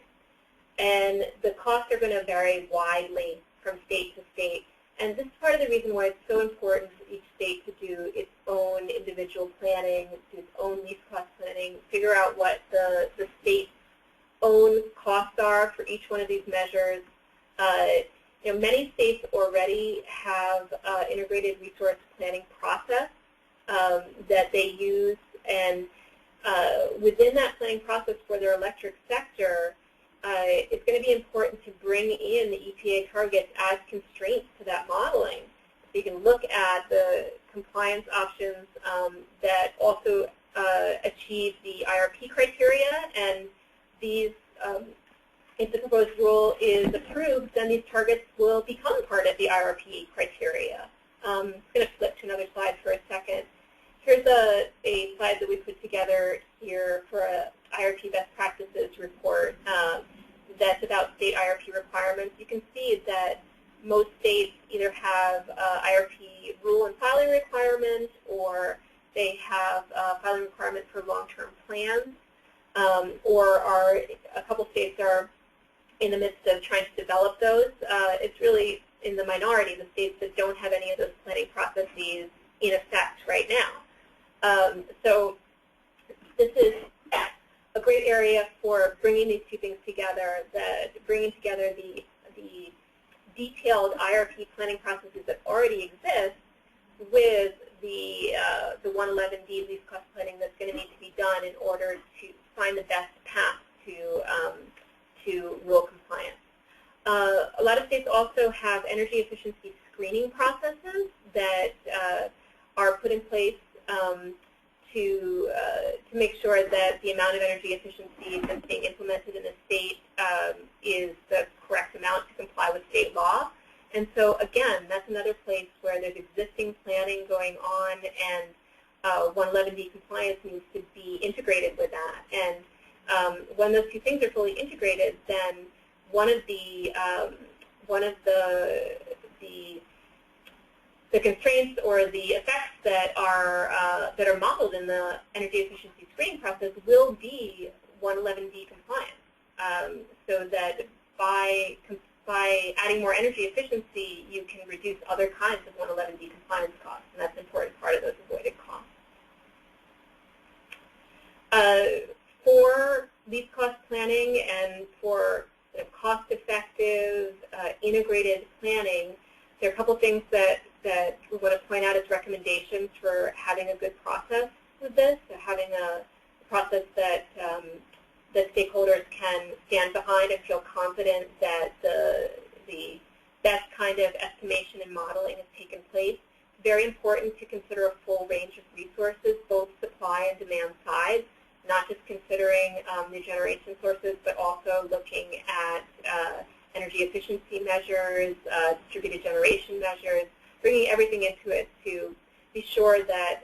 and the costs are going to vary widely from state to state. And this is part of the reason why it's so important for each state to do its own individual planning, do its own least cost planning, figure out what the state's own costs are for each one of these measures. Many states already have integrated resource planning process that they use, and within that planning process for their electric sector, it's going to be important to bring in the EPA targets as constraints to that modeling. So you can look at the compliance options that also achieve the IRP criteria, and these, if the proposed rule is approved, then these targets will become part of the IRP criteria. I'm going to flip to another slide for a second. Here's a slide that we put together here for a IRP best practices report that's about state IRP requirements. You can see that most states either have IRP rule and filing requirements, or they have filing requirements for long-term plans, or a couple states are in the midst of trying to develop those. It's really in the minority, the states that don't have any of those planning processes in effect right now. So this is a great area for bringing these two things together, bringing together the detailed IRP planning processes that already exist with the 111D least cost planning that's going to need to be done in order to find the best path to rule compliance. A lot of states also have energy efficiency screening processes that are put in place to make sure that the amount of energy efficiency that's being implemented in the state is the correct amount to comply with state law. And so again, that's another place where there's existing planning going on, and 111D compliance needs to be integrated with that. And when those two things are fully integrated, then one of the constraints or the effects that are modeled in the energy efficiency screening process will be 111D compliance, so that by adding more energy efficiency, you can reduce other kinds of 111D compliance costs, and that's an important part of those avoided costs. For least cost planning and for cost-effective, integrated planning, there are a couple things that we want to point out as recommendations for having a good process with this, so having a process that stakeholders can stand behind and feel confident that the best kind of estimation and modeling has taken place. It's very important to consider a full range of resources, both supply and demand sides, not just considering the generation sources, but also looking at energy efficiency measures, distributed generation measures, bringing everything into it to be sure that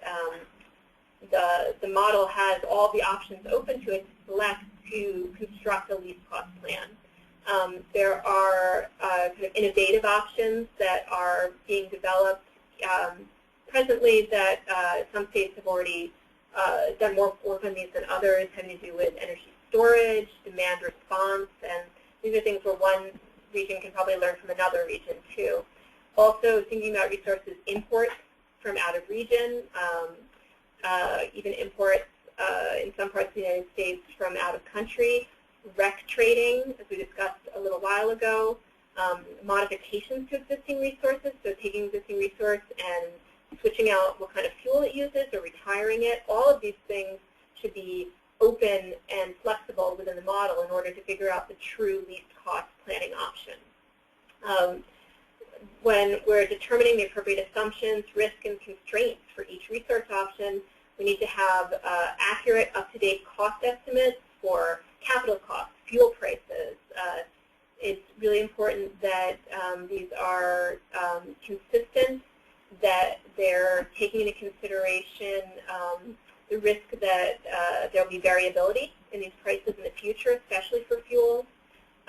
the model has all the options open to it to select to construct a least cost plan. There are kind of innovative options that are being developed presently that some states have already done more work on these than others, having to do with energy storage, demand response, and these are things where one region can probably learn from another region too. Also thinking about resources imports from out of region, even imports in some parts of the United States from out of country, rec trading, as we discussed a little while ago, modifications to existing resources, so taking existing resource and switching out what kind of fuel it uses or retiring it. All of these things should be open and flexible within the model in order to figure out the true least cost planning option. When we're determining the appropriate assumptions, risk, and constraints for each resource option, we need to have accurate, up-to-date cost estimates for capital costs, fuel prices. It's really important that these are consistent, that they're taking into consideration the risk that there will be variability in these prices in the future, especially for fuels.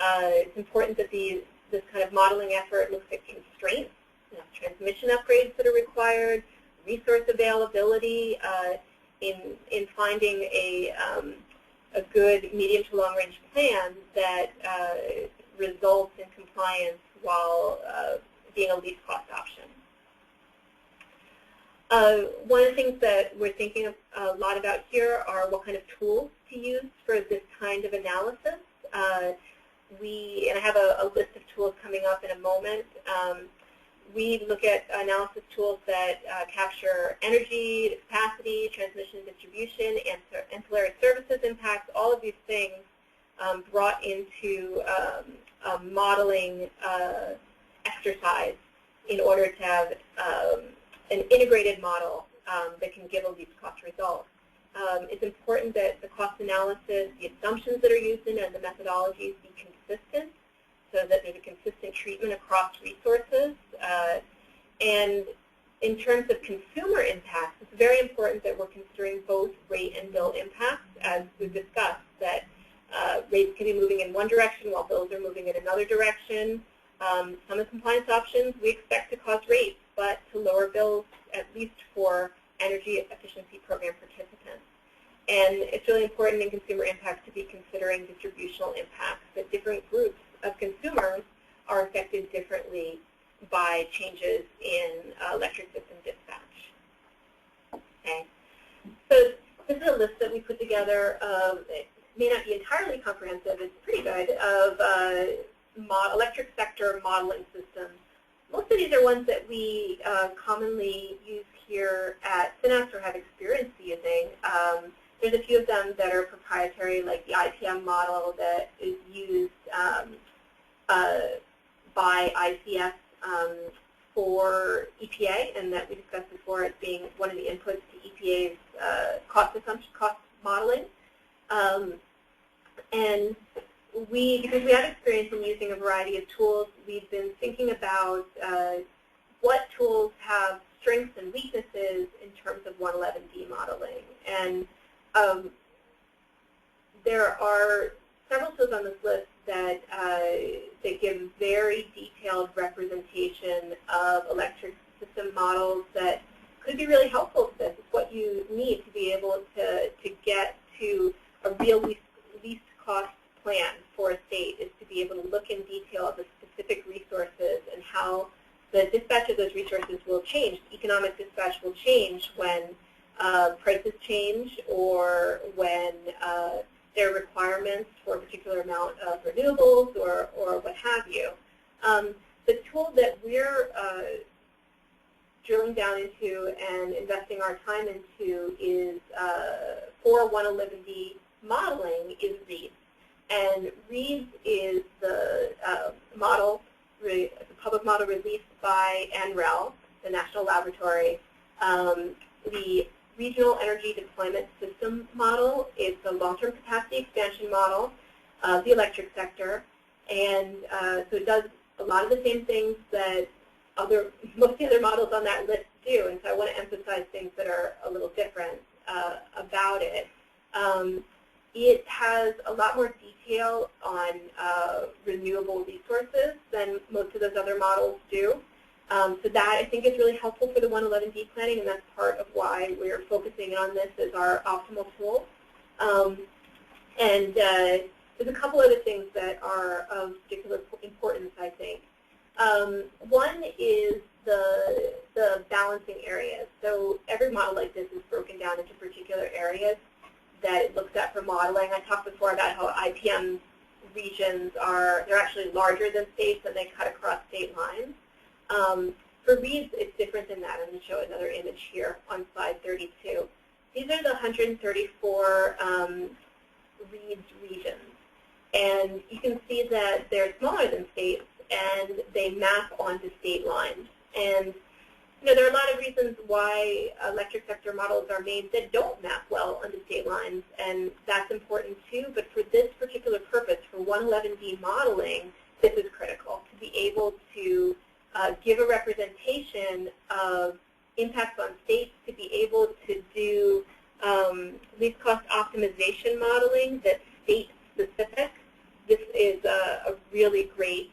It's important that this kind of modeling effort looks at constraints, transmission upgrades that are required, resource availability in finding a a good medium to long range plan that results in compliance while being a least cost option. One of the things that we're thinking a lot about here are what kind of tools to use for this kind of analysis. And I have a list of tools coming up in a moment. We look at analysis tools that capture energy, capacity, transmission, distribution, ancillary services impacts, all of these things brought into a modeling exercise in order to have an integrated model that can give a least cost result. It's important that the cost analysis, the assumptions that are used in it, and the methodologies be consistent so that there's a consistent treatment across resources. And in terms of consumer impacts, it's very important that we're considering both rate and bill impacts, as we've discussed, that rates can be moving in one direction while bills are moving in another direction. Some of the compliance options we expect to cause rates, but to lower bills, at least for energy efficiency program participants. And it's really important in consumer impacts to be considering distributional impacts, that different groups of consumers are affected differently by changes in electric system dispatch. Okay. So this is a list that we put together of, it may not be entirely comprehensive, it's pretty good, of electric sector modeling systems. Most of these are ones that we commonly use here at Synapse or have experience using. There's a few of them that are proprietary, like the IPM model that is used by ICS for EPA, and that we discussed before as being one of the inputs to EPA's cost modeling. And because we have experience in using a variety of tools, we've been thinking about what tools have strengths and weaknesses in terms of 111D modeling. And there are several tools on this list that give very detailed representation of electric system models that could be really helpful to this. It's what you need to be able to get to a real least cost plan for a state, is to be able to look in detail at the specific resources and how the dispatch of those resources will change. Economic dispatch will change when prices change, or when there are requirements for a particular amount of renewables, or what have you. The tool that we're drilling down into and investing our time into is for 111D modeling is READS. And READS is the model, the public model released by NREL, the National Laboratory. The Regional Energy Deployment System model is the long-term capacity expansion model of the electric sector. And so it does a lot of the same things that most of the other models on that list do. And so I want to emphasize things that are a little different about it. It has a lot more detail on renewable resources than most of those other models do. So that, I think, is really helpful for the 111D planning, and that's part of why we're focusing on this as our optimal tool. And there's a couple other things that are of particular importance, I think. One is the balancing areas. So every model like this is broken down into particular areas that it looks at for modeling. I talked before about how IPM regions they're actually larger than states, and they cut across state lines. For READS, it's different than that. I'm going to show another image here on slide 32. These are the 134 READS regions. And you can see that they're smaller than states, and they map onto state lines. And there are a lot of reasons why electric sector models are made that don't map well onto state lines, and that's important too. But for this particular purpose, for 111D modeling, this is critical, to be able to give a representation of impacts on states, to be able to do least cost optimization modeling that's state-specific. This is a really great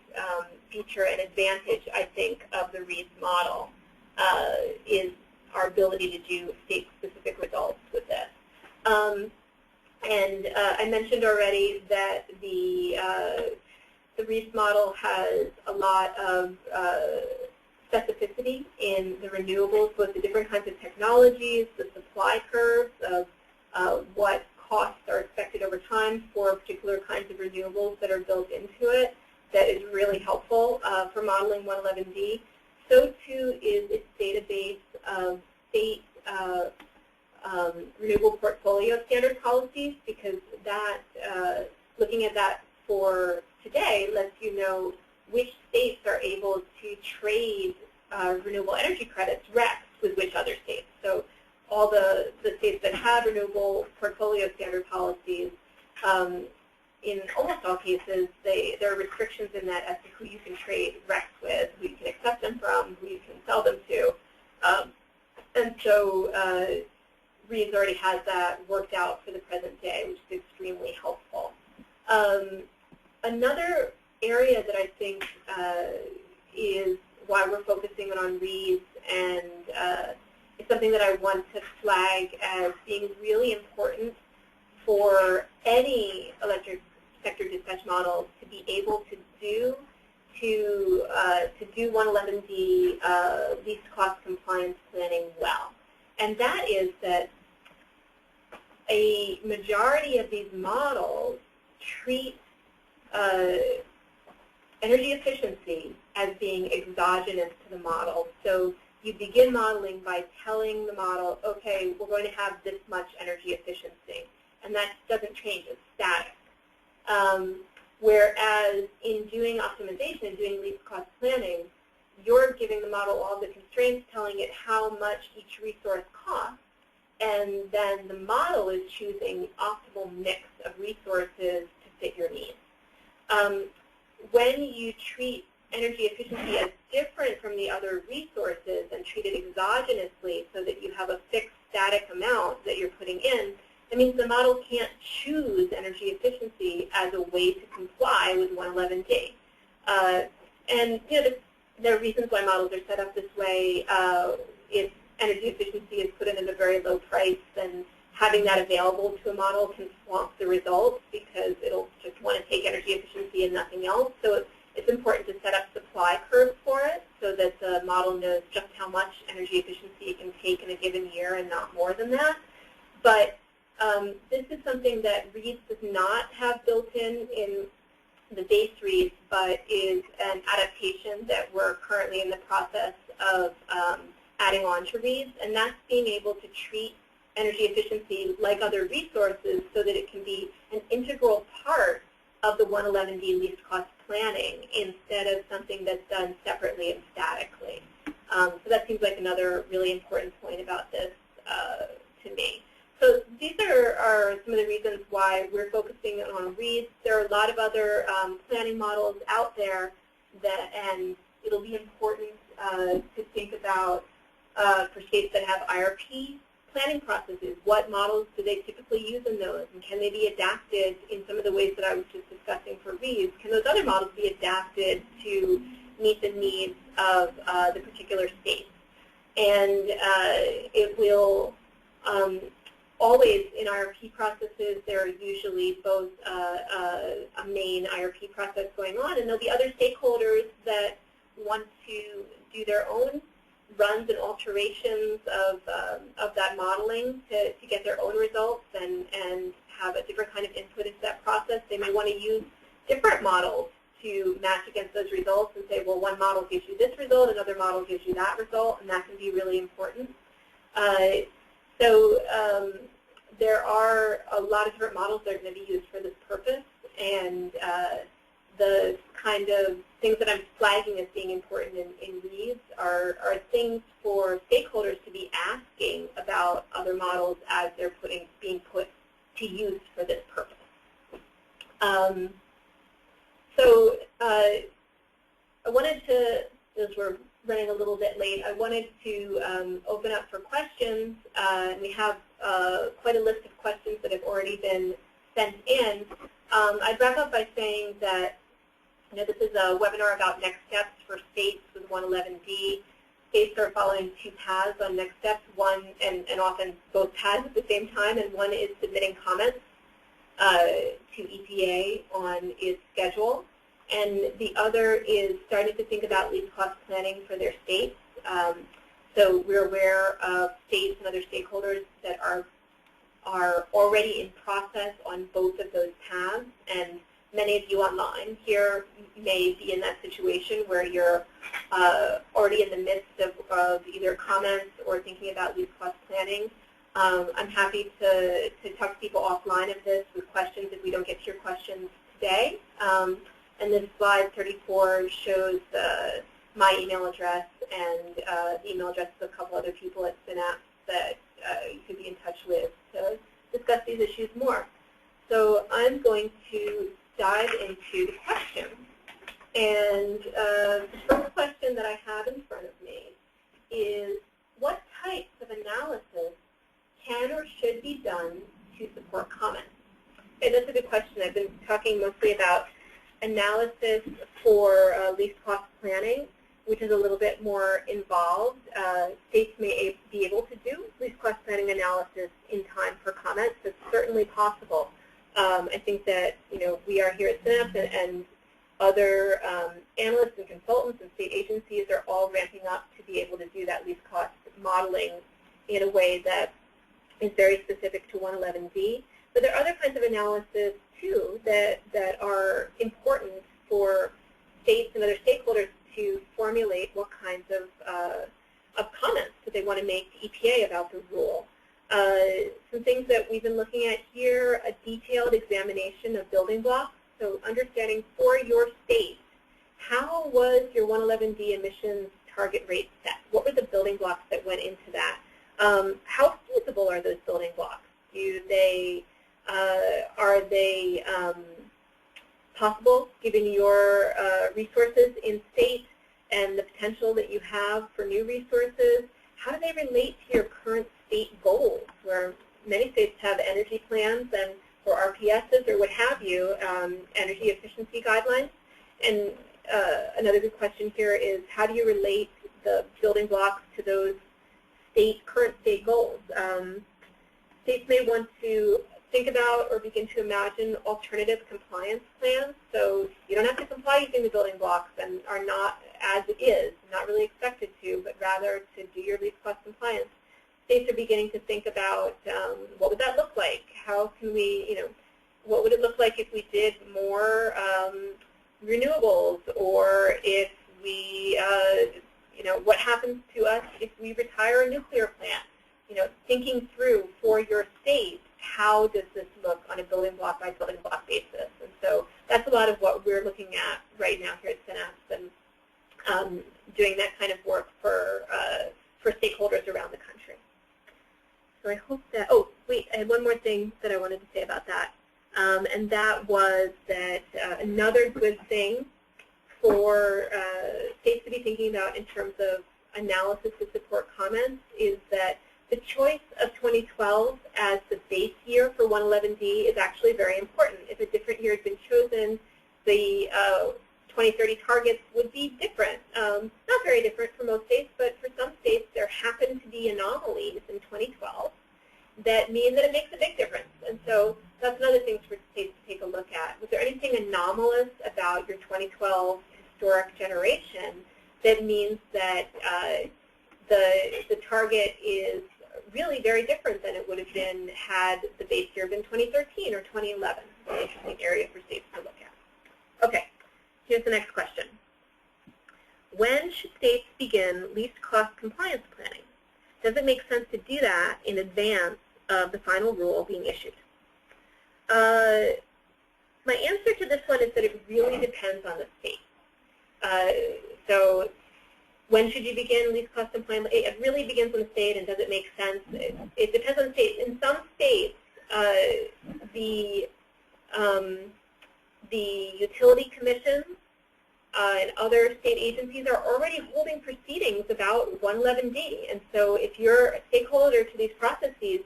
feature and advantage, I think, of the READS model, is our ability to do state-specific results with this. And I mentioned already that the REES model has a lot of specificity in the renewables, both the different kinds of technologies, the supply curves of what costs are expected over time for particular kinds of renewables that are built into it. That is really helpful for modeling 111D. So too is its database of state renewable portfolio standard policies, because that looking at that for today lets you know which states are able to trade renewable energy credits RECs with which other states. So all the states that have renewable portfolio standard policies, in almost all cases, there are restrictions in that as to who you can trade RECs with, who you can accept them from, who you can sell them to. And so REES already has that worked out for the present day, which is extremely helpful. Another area that I think is why we're focusing on REES, and it's something that I want to flag as being really important for any electric sector dispatch models to be able to do 111D least cost compliance planning well. And that is that a majority of these models treat energy efficiency as being exogenous to the model. So you begin modeling by telling the model, okay, we're going to have this much energy efficiency. And that doesn't change, it's static. Whereas in doing optimization and doing least cost planning, you're giving the model all the constraints, telling it how much each resource costs, and then the model is choosing the optimal mix of resources to fit your needs. When you treat energy efficiency as different from the other resources and treat it exogenously so that you have a fixed static amount that you're putting in, that means the model can't choose energy efficiency as a way to comply with 111D. And you know, there are reasons why models are set up this way. If energy efficiency is put in at a very low price, then having that available to a model can swamp the results because it'll just want to take energy efficiency and nothing else. So it's important to set up supply curves for it so that the model knows just how much energy efficiency it can take in a given year and not more than that. But this is something that REES does not have built in the base REES, but is an adaptation that we're currently in the process of adding on to REES, and that's being able to treat energy efficiency like other resources so that it can be an integral part of the 111D least cost planning instead of something that's done separately and statically. So that seems like another really important point about this to me. So these are some of the reasons why we're focusing on REES. There are a lot of other planning models out there and it'll be important to think about for states that have IRP planning processes. What models do they typically use in those, and can they be adapted in some of the ways that I was just discussing for REES? Can those other models be adapted to meet the needs of the particular state? And it will always, in IRP processes, there are usually both a main IRP process going on, and there'll be other stakeholders that want to do their own runs and alterations of that modeling to get their own results and have a different kind of input into that process. They may want to use different models to match against those results and say, well, one model gives you this result, another model gives you that result, and that can be really important. So there are a lot of different models that are going to be used for this purpose, and the kind of things that I'm flagging as being important in REES are things for stakeholders to be asking about other models as they're being put to use for this purpose. So I wanted to, as we're running a little bit late, I wanted to open up for questions. We have quite a list of questions that have already been sent in. I'd wrap up by saying that this is a webinar about next steps for states with 111D. States are following two paths on next steps, one, and often both paths at the same time, and one is submitting comments to EPA on its schedule, and the other is starting to think about least cost planning for their states. So we're aware of states and other stakeholders that are already in process on both of those paths, and many of you online here may be in that situation where you're already in the midst of either comments or thinking about least cost planning. I'm happy to talk to people offline of this with questions if we don't get to your questions today. And then slide 34 shows my email address and the email address of a couple other people at Synapse that you could be in touch with to discuss these issues more. So I'm going to dive into the questions. And the first question that I have in front of me is, what types of analysis can or should be done to support comments? Okay, that's a good question. I've been talking mostly about analysis for least cost planning, which is a little bit more involved. States may be able to do least cost planning analysis in time for comments. It's certainly possible. I think that we are here at Synapse and other analysts and consultants and state agencies are all ramping up to be able to do that least cost modeling in a way that is very specific to 111D. But there are other kinds of analysis too that are important for states and other stakeholders to formulate what kinds of comments that they want to make to EPA about the rule. Some things that we've been looking at here, a detailed examination of building blocks. So understanding for your state, how was your 111D emissions target rate set? What were the building blocks that went into that? How feasible are those building blocks? Are they possible given your resources in state and the potential that you have for new resources? How do they relate to your current state goals, where many states have energy plans and or RPSs or what have you, energy efficiency guidelines? And another good question here is, how do you relate the building blocks to those current state goals? States may want to think about or begin to imagine alternative compliance plans. So you don't have to comply using the building blocks and are not, as it is, not really expected to, but rather to do your least cost compliance. States are beginning to think about what would that look like? How can we, what would it look like if we did more renewables, or if we, what happens to us if we retire a nuclear plant? Thinking through for your state, how does this look on a building block by building block basis? And so that's a lot of what we're looking at right now here at Synapse, and doing that kind of work for stakeholders around the country. So I hope that, oh, wait, I had one more thing that I wanted to say about that. And that was that another good thing for states to be thinking about in terms of analysis to support comments is that the choice of 2012 as the base year for 111D is actually very important. If a different year had been chosen, the 2030 targets would be different. Not very different for most states, but for some states there happen to be anomalies in 2012 that mean that it makes a big difference. And so that's another thing for states to take a look at. Was there anything anomalous about your 2012 historic generation that means that the target is really very different than it would have been had the base year been 2013 or 2011? It's an interesting area for states to look at. Okay, here's the next question. When should states begin least cost compliance planning? Does it make sense to do that in advance of the final rule being issued? My answer to this one is that it really depends on the state. So when should you begin least cost compliance? It really begins on the state, and does it make sense? It depends on the state. In some states, the utility commissions and other state agencies are already holding proceedings about 111D. And so if you're a stakeholder to these processes,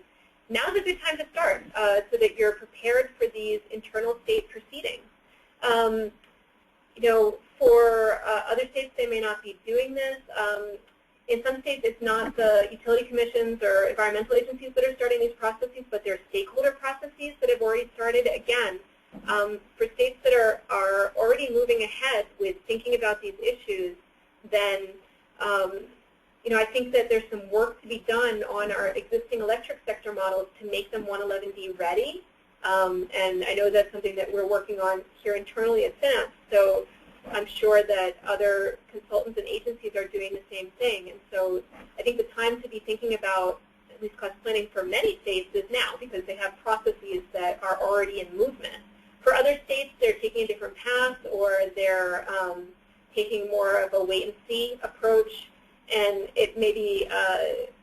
now's a good time to start so that you're prepared for these internal state proceedings. For other states, they may not be doing this. In some states, it's not the utility commissions or environmental agencies that are starting these processes, but they're stakeholder processes that have already started. Again, for states that are already moving ahead with thinking about these issues, then I think that there's some work to be done on our existing electric sector models to make them 111D ready. And I know that's something that we're working on here internally at Synapse. So I'm sure that other consultants and agencies are doing the same thing. And so I think the time to be thinking about least cost planning for many states is now, because they have processes that are already in movement. For other states, they're taking a different path, or they're taking more of a wait-and-see approach, and it may be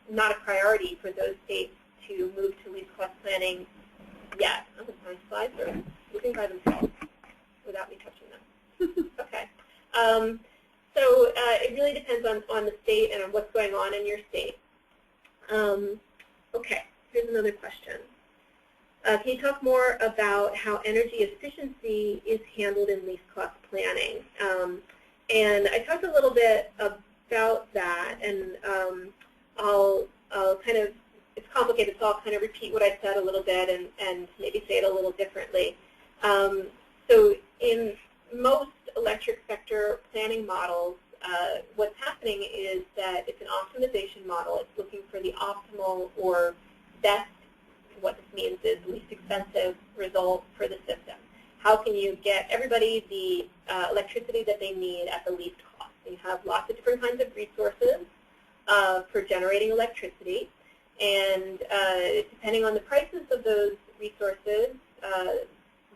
not a priority for those states to move to least cost planning yet. Oh, my slides are moving by themselves without me touching them. Okay. So it really depends on the state and on what's going on in your state. Okay, here's another question. Can you talk more about how energy efficiency is handled in least cost planning? And I talked a little bit about that, and I'll kind of, it's complicated, so I'll kind of repeat what I said a little bit and maybe say it a little differently. So in most electric sector planning models, what's happening is that it's an optimization model. It's looking for the optimal or best, what this means is least expensive result for the system. How can you get everybody the electricity that they need at the least cost? You have lots of different kinds of resources for generating electricity, and depending on the prices of those resources,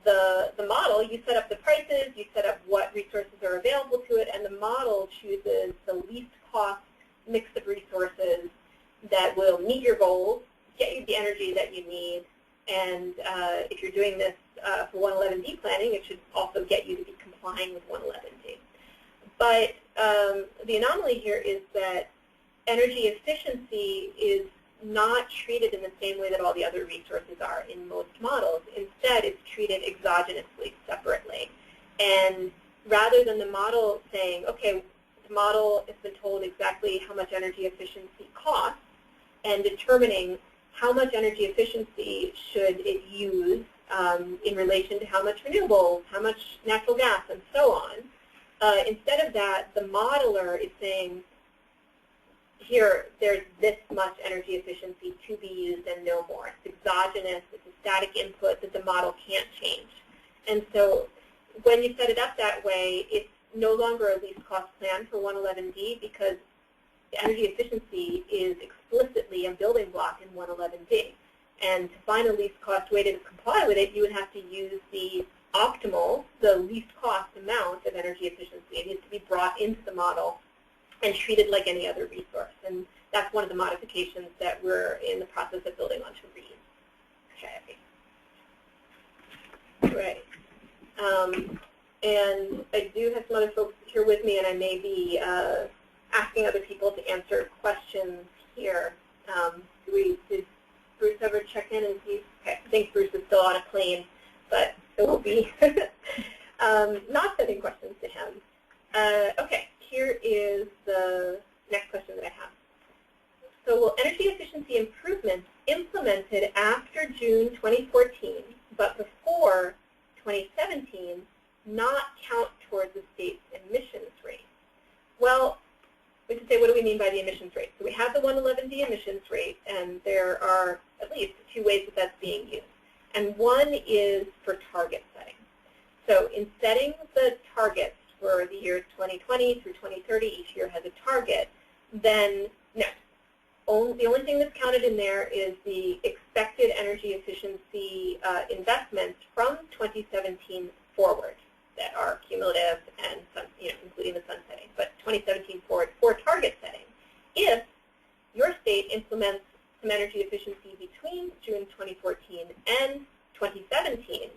the model, you set up the prices, you set up what resources are available to it, and the model chooses the least cost mix of resources that will meet your goals, get you the energy that you need, and if you're doing this for 111D planning, it should also get you to be complying with 111D. But the anomaly here is that energy efficiency is not treated in the same way that all the other resources are in most models. Instead, it's treated exogenously, separately. And rather than the model saying, okay, the model has been told exactly how much energy efficiency costs, and determining how much energy efficiency should it use in relation to how much renewables, how much natural gas, and so on. Instead of that, the modeler is saying, here, there's this much energy efficiency to be used and no more. It's exogenous, it's a static input that the model can't change. And so when you set it up that way, it's no longer a least cost plan for 111D, because energy efficiency is explicitly a building block in 111D. And to find a least cost way to comply with it, you would have to use the optimal, the least cost amount of energy efficiency. It needs to be brought into the model and treated like any other resource. And that's one of the modifications that we're in the process of building onto REED. Okay. Right. And I do have some other folks here with me, and I may be asking other people to answer questions here. Did Bruce ever check in and see? Okay, I think Bruce is still on a plane, but it will be not sending questions to him. Okay. Here is the next question that I have. So will energy efficiency improvements implemented after June 2014 but before 2017 not count towards the state's emissions rate? Well, we can say, what do we mean by the emissions rate? So we have the 111D emissions rate, and there are at least two ways that that's being used. And one is for target setting. So in setting the targets for the years 2020 through 2030, each year has a target, then no. The only thing that's counted in there is the expected energy efficiency investments from 2017 forward that are cumulative and including the sunsetting, but 2017 forward for target setting. If your state implements some energy efficiency between June 2014 and 2017,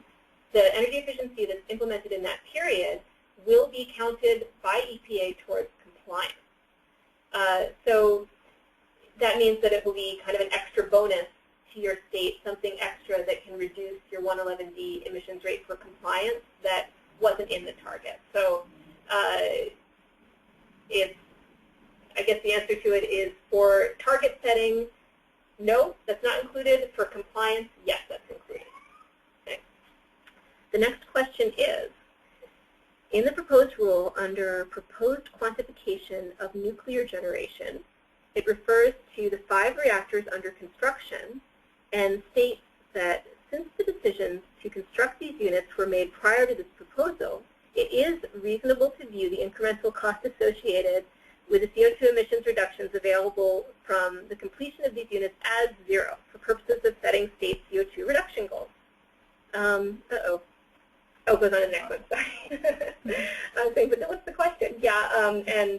the energy efficiency that's implemented in that period will be counted by EPA towards compliance. So that means that it will be kind of an extra bonus to your state, something extra that can reduce your 111D emissions rate for compliance that wasn't in the target. So it's I guess the answer to it is for target setting, no, that's not included. For compliance, yes, that's included. Okay. The next question is, in the proposed rule under proposed quantification of nuclear generation, it refers to the 5 reactors under construction and states that since the decisions to construct these units were made prior to this proposal, it is reasonable to view the incremental cost associated with the CO2 emissions reductions available from the completion of these units as 0 for purposes of setting state CO2 reduction goals. Oh, it goes on to the next one, sorry. I was saying, but what's the question? Yeah, and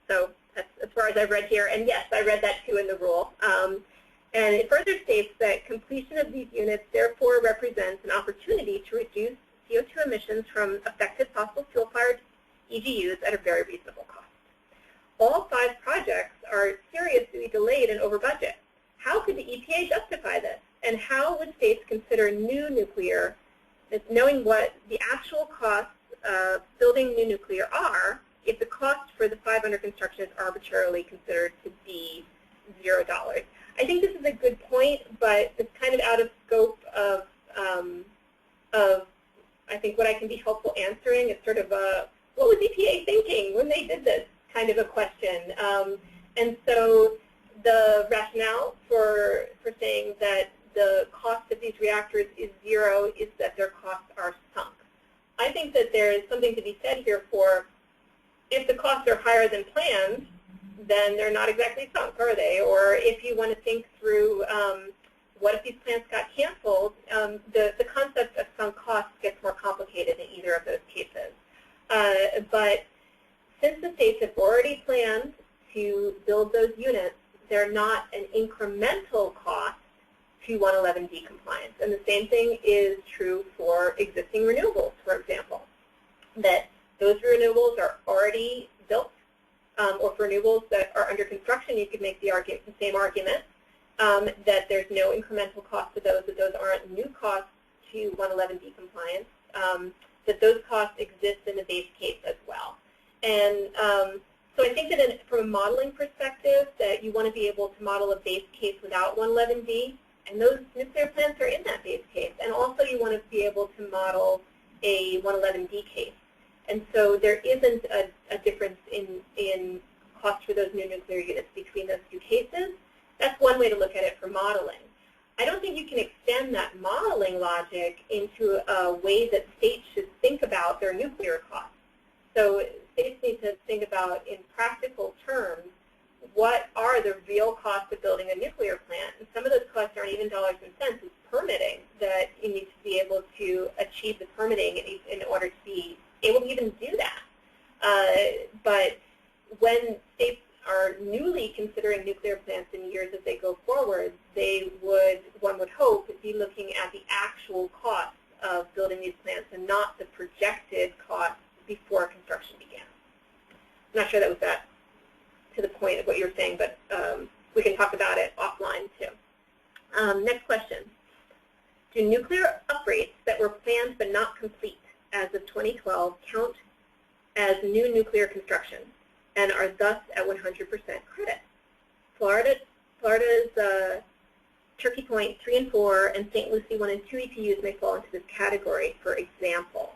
so that's as far as I've read here. And yes, I read that too in the rule. And it further states that completion of these units therefore represents an opportunity to reduce CO2 emissions from affected fossil fuel-fired EGUs at a very reasonable cost. All 5 projects are seriously delayed and over budget. How could the EPA justify this? And how would states consider new nuclear, knowing what the actual costs of building new nuclear are, if the cost for the 5 under construction is arbitrarily considered to be $0? I think this is a good point, but it's kind of out of scope of I think what I can be helpful answering. It's sort of a, what was EPA thinking when they did this kind of a question. And so the rationale for saying that the cost of these reactors is 0 is that their costs are sunk. I think that there is something to be said here for, if the costs are higher than planned, then they're not exactly sunk, are they? Or if you want to think through what if these plants got canceled, the concept of sunk costs gets more complicated in either of those cases. But since the states have already planned to build those units, they're not an incremental cost to 111D compliance. And the same thing is true for existing renewables, for example, that those renewables are already built. Or for renewables that are under construction, you could make the same argument that there's no incremental cost to those, that those aren't new costs to 111D compliance, that those costs exist in the base case as well. And so I think that from a modeling perspective, that you want to be able to model a base case without 111D, and those nuclear plants are in that base case. And also you want to be able to model a 111D case. And so there isn't a difference in cost for those new nuclear units between those 2 cases. That's one way to look at it for modeling. I don't think you can extend that modeling logic into a way that states should think about their nuclear costs. So states need to think about, in practical terms, what are the real costs of building a nuclear plant? And some of those costs aren't even dollars and cents. It's permitting, that you need to be able to achieve the permitting in order to be able to even do that. But when states are newly considering nuclear plants in years as they go forward, they would, one would hope, be looking at the actual costs of building these plants and not the projected costs before construction began. I'm not sure that was that to the point of what you're saying, but we can talk about it offline too. Next question. Do nuclear upgrades that were planned but not complete as of 2012 count as new nuclear construction and are thus at 100% credit? Florida's Turkey Point 3 and 4 and St. Lucie 1 and 2 EPUs may fall into this category, for example.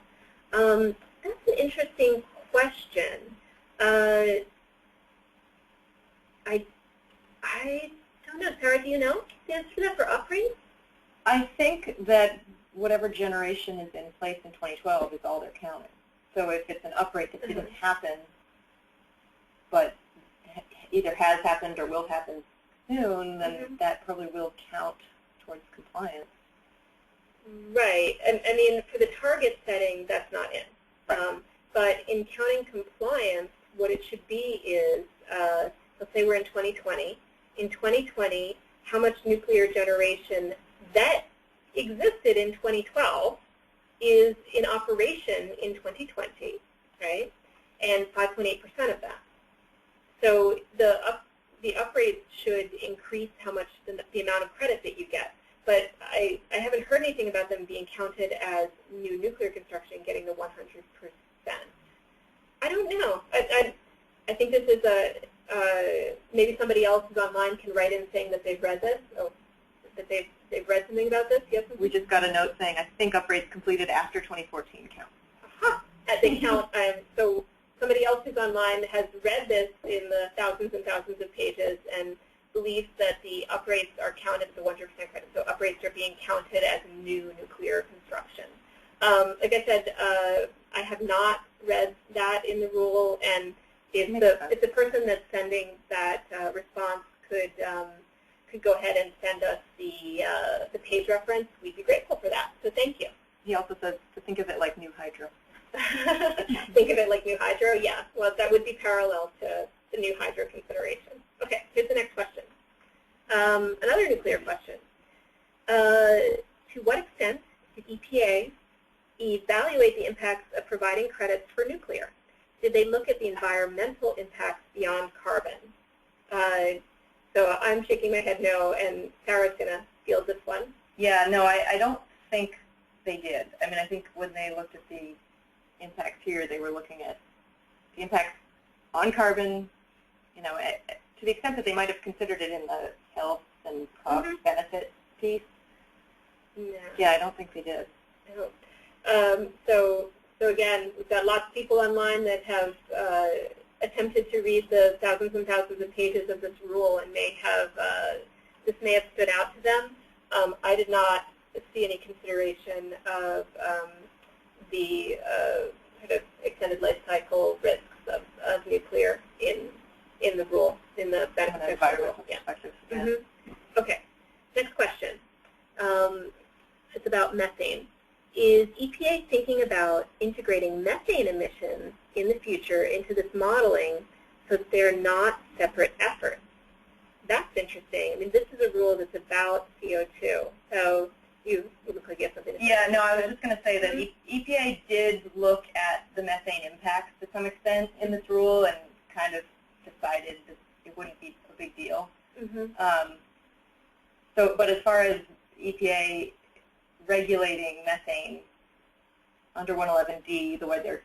That's an interesting question. I don't know. Sarah, do you know the answer to that for upgrades? I think that whatever generation is in place in 2012 is all they're counting. So if it's an upgrade that didn't happen, but either has happened or will happen soon, then that probably will count towards compliance. Right. And I mean, for the target setting, that's not in. But in counting compliance, what it should be is, let's say we're in 2020. In 2020, how much nuclear generation that existed in 2012 is in operation in 2020, right? And 5.8% of that. So the upgrades should increase how much the amount of credit that you get. But I haven't heard anything about them being counted as new nuclear construction getting the 100%. I don't know. I think this is maybe somebody else who's online can write in saying that they've read this, or that they've read something about this. Yes? We just got a note saying, I think upgrades completed after 2014 count. Aha! At the count, so somebody else who's online has read this in the thousands and thousands of pages and believes that the upgrades are counted as a 100% credit. So upgrades are being counted as new nuclear construction. Like I said, I have not read that in the rule, and if the person that's sending that response could go ahead and send us the page reference, we'd be grateful for that. So thank you. He also says to think of it like new hydro. Think of it like new hydro? Yeah. Well, that would be parallel to the new hydro consideration. Okay, here's the next question. Another nuclear question. To what extent did EPA evaluate the impacts of providing credits for nuclear? Did they look at the environmental impacts beyond carbon? So I'm shaking my head no, and Sarah's going to field this one. Yeah, no, I don't think they did. I mean, I think when they looked at the impacts here, they were looking at the impacts on carbon, you know, to the extent that they might have considered it in the health and cost benefit piece. Yeah, I don't think they did. No. So again, we've got lots of people online that have attempted to read the thousands and thousands of pages of this rule, and this may have stood out to them. I did not see any consideration of the kind of extended life cycle risks of nuclear in the rule, in the benefit rule. Yeah. Okay. Next question. It's about methane. Is EPA thinking about integrating methane emissions in the future into this modeling so that they're not separate efforts? That's interesting. I mean, this is a rule that's about CO2. So you look like you have something to say. Yeah, no, I was just going to say that EPA did look at the methane impacts to some extent in this rule and kind of decided that it wouldn't be a big deal. But as far as EPA regulating methane under 111D, the way they're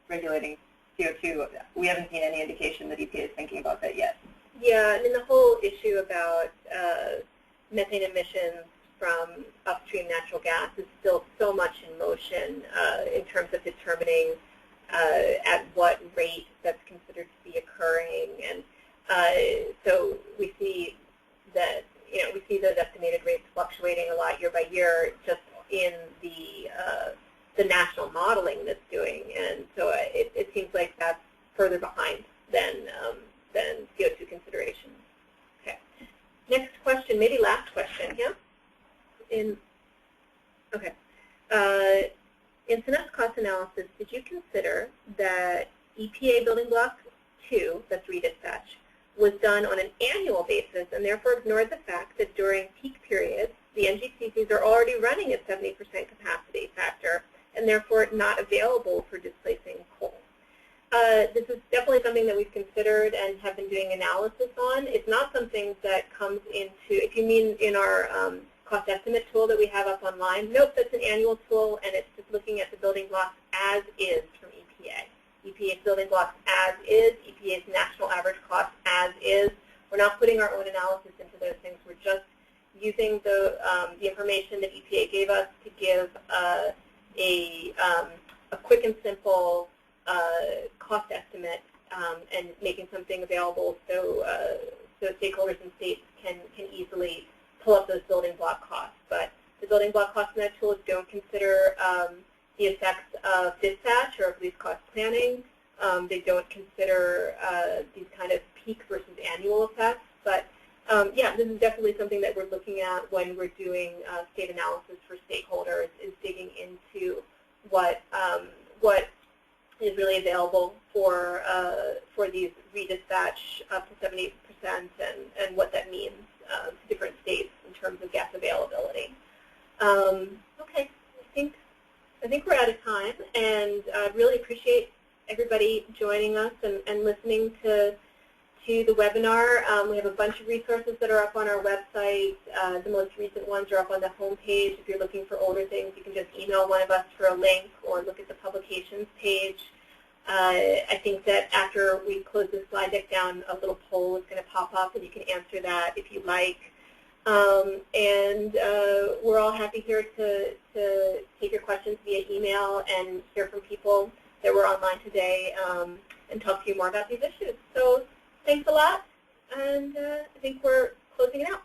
regulating CO2, we haven't seen any indication that EPA is thinking about that yet. Yeah, I mean, the whole issue about methane emissions from upstream natural gas is still so much in motion in terms of determining at what rate that's considered to be occurring. And so we see that, we see those estimated rates fluctuating a lot year by year just in the national modeling that's doing. And so it seems like that's further behind than CO2 considerations. Okay. Next question, maybe last question, yeah? In Synapse cost analysis, did you consider that EPA building block 2, that's redispatch, was done on an annual basis and therefore ignored the fact that during peak periods, the NGCCs are already running at 70% capacity factor and therefore not available for displacing coal? This is definitely something that we've considered and have been doing analysis on. It's not something that comes into, if you mean in our cost estimate tool that we have up online, nope, that's an annual tool, and it's just looking at the building blocks as is from EPA. EPA's building blocks as is, EPA's national average cost as is. We're not putting our own analysis into those things. We're just using the information that EPA gave us to give a quick and simple cost estimate and making something available so stakeholders and states can easily pull up those building block costs. But the building block costs in that tool don't consider the effects of dispatch or of least cost planning. They don't consider these kind of peak versus annual effects. But yeah, this is definitely something that we're looking at when we're doing state analysis for stakeholders, is digging into what is really available for these redispatch up to 70% and what that means to different states in terms of gas availability. Okay, I think we're out of time, and I really appreciate everybody joining us and listening to the webinar. We have a bunch of resources that are up on our website. The most recent ones are up on the home page. If you're looking for older things, you can just email one of us for a link or look at the publications page. I think that after we close this slide deck down, a little poll is going to pop up, and you can answer that if you like. We're all happy here to take your questions via email and hear from people that were online today and talk to you more about these issues. So thanks a lot, and I think we're closing it out.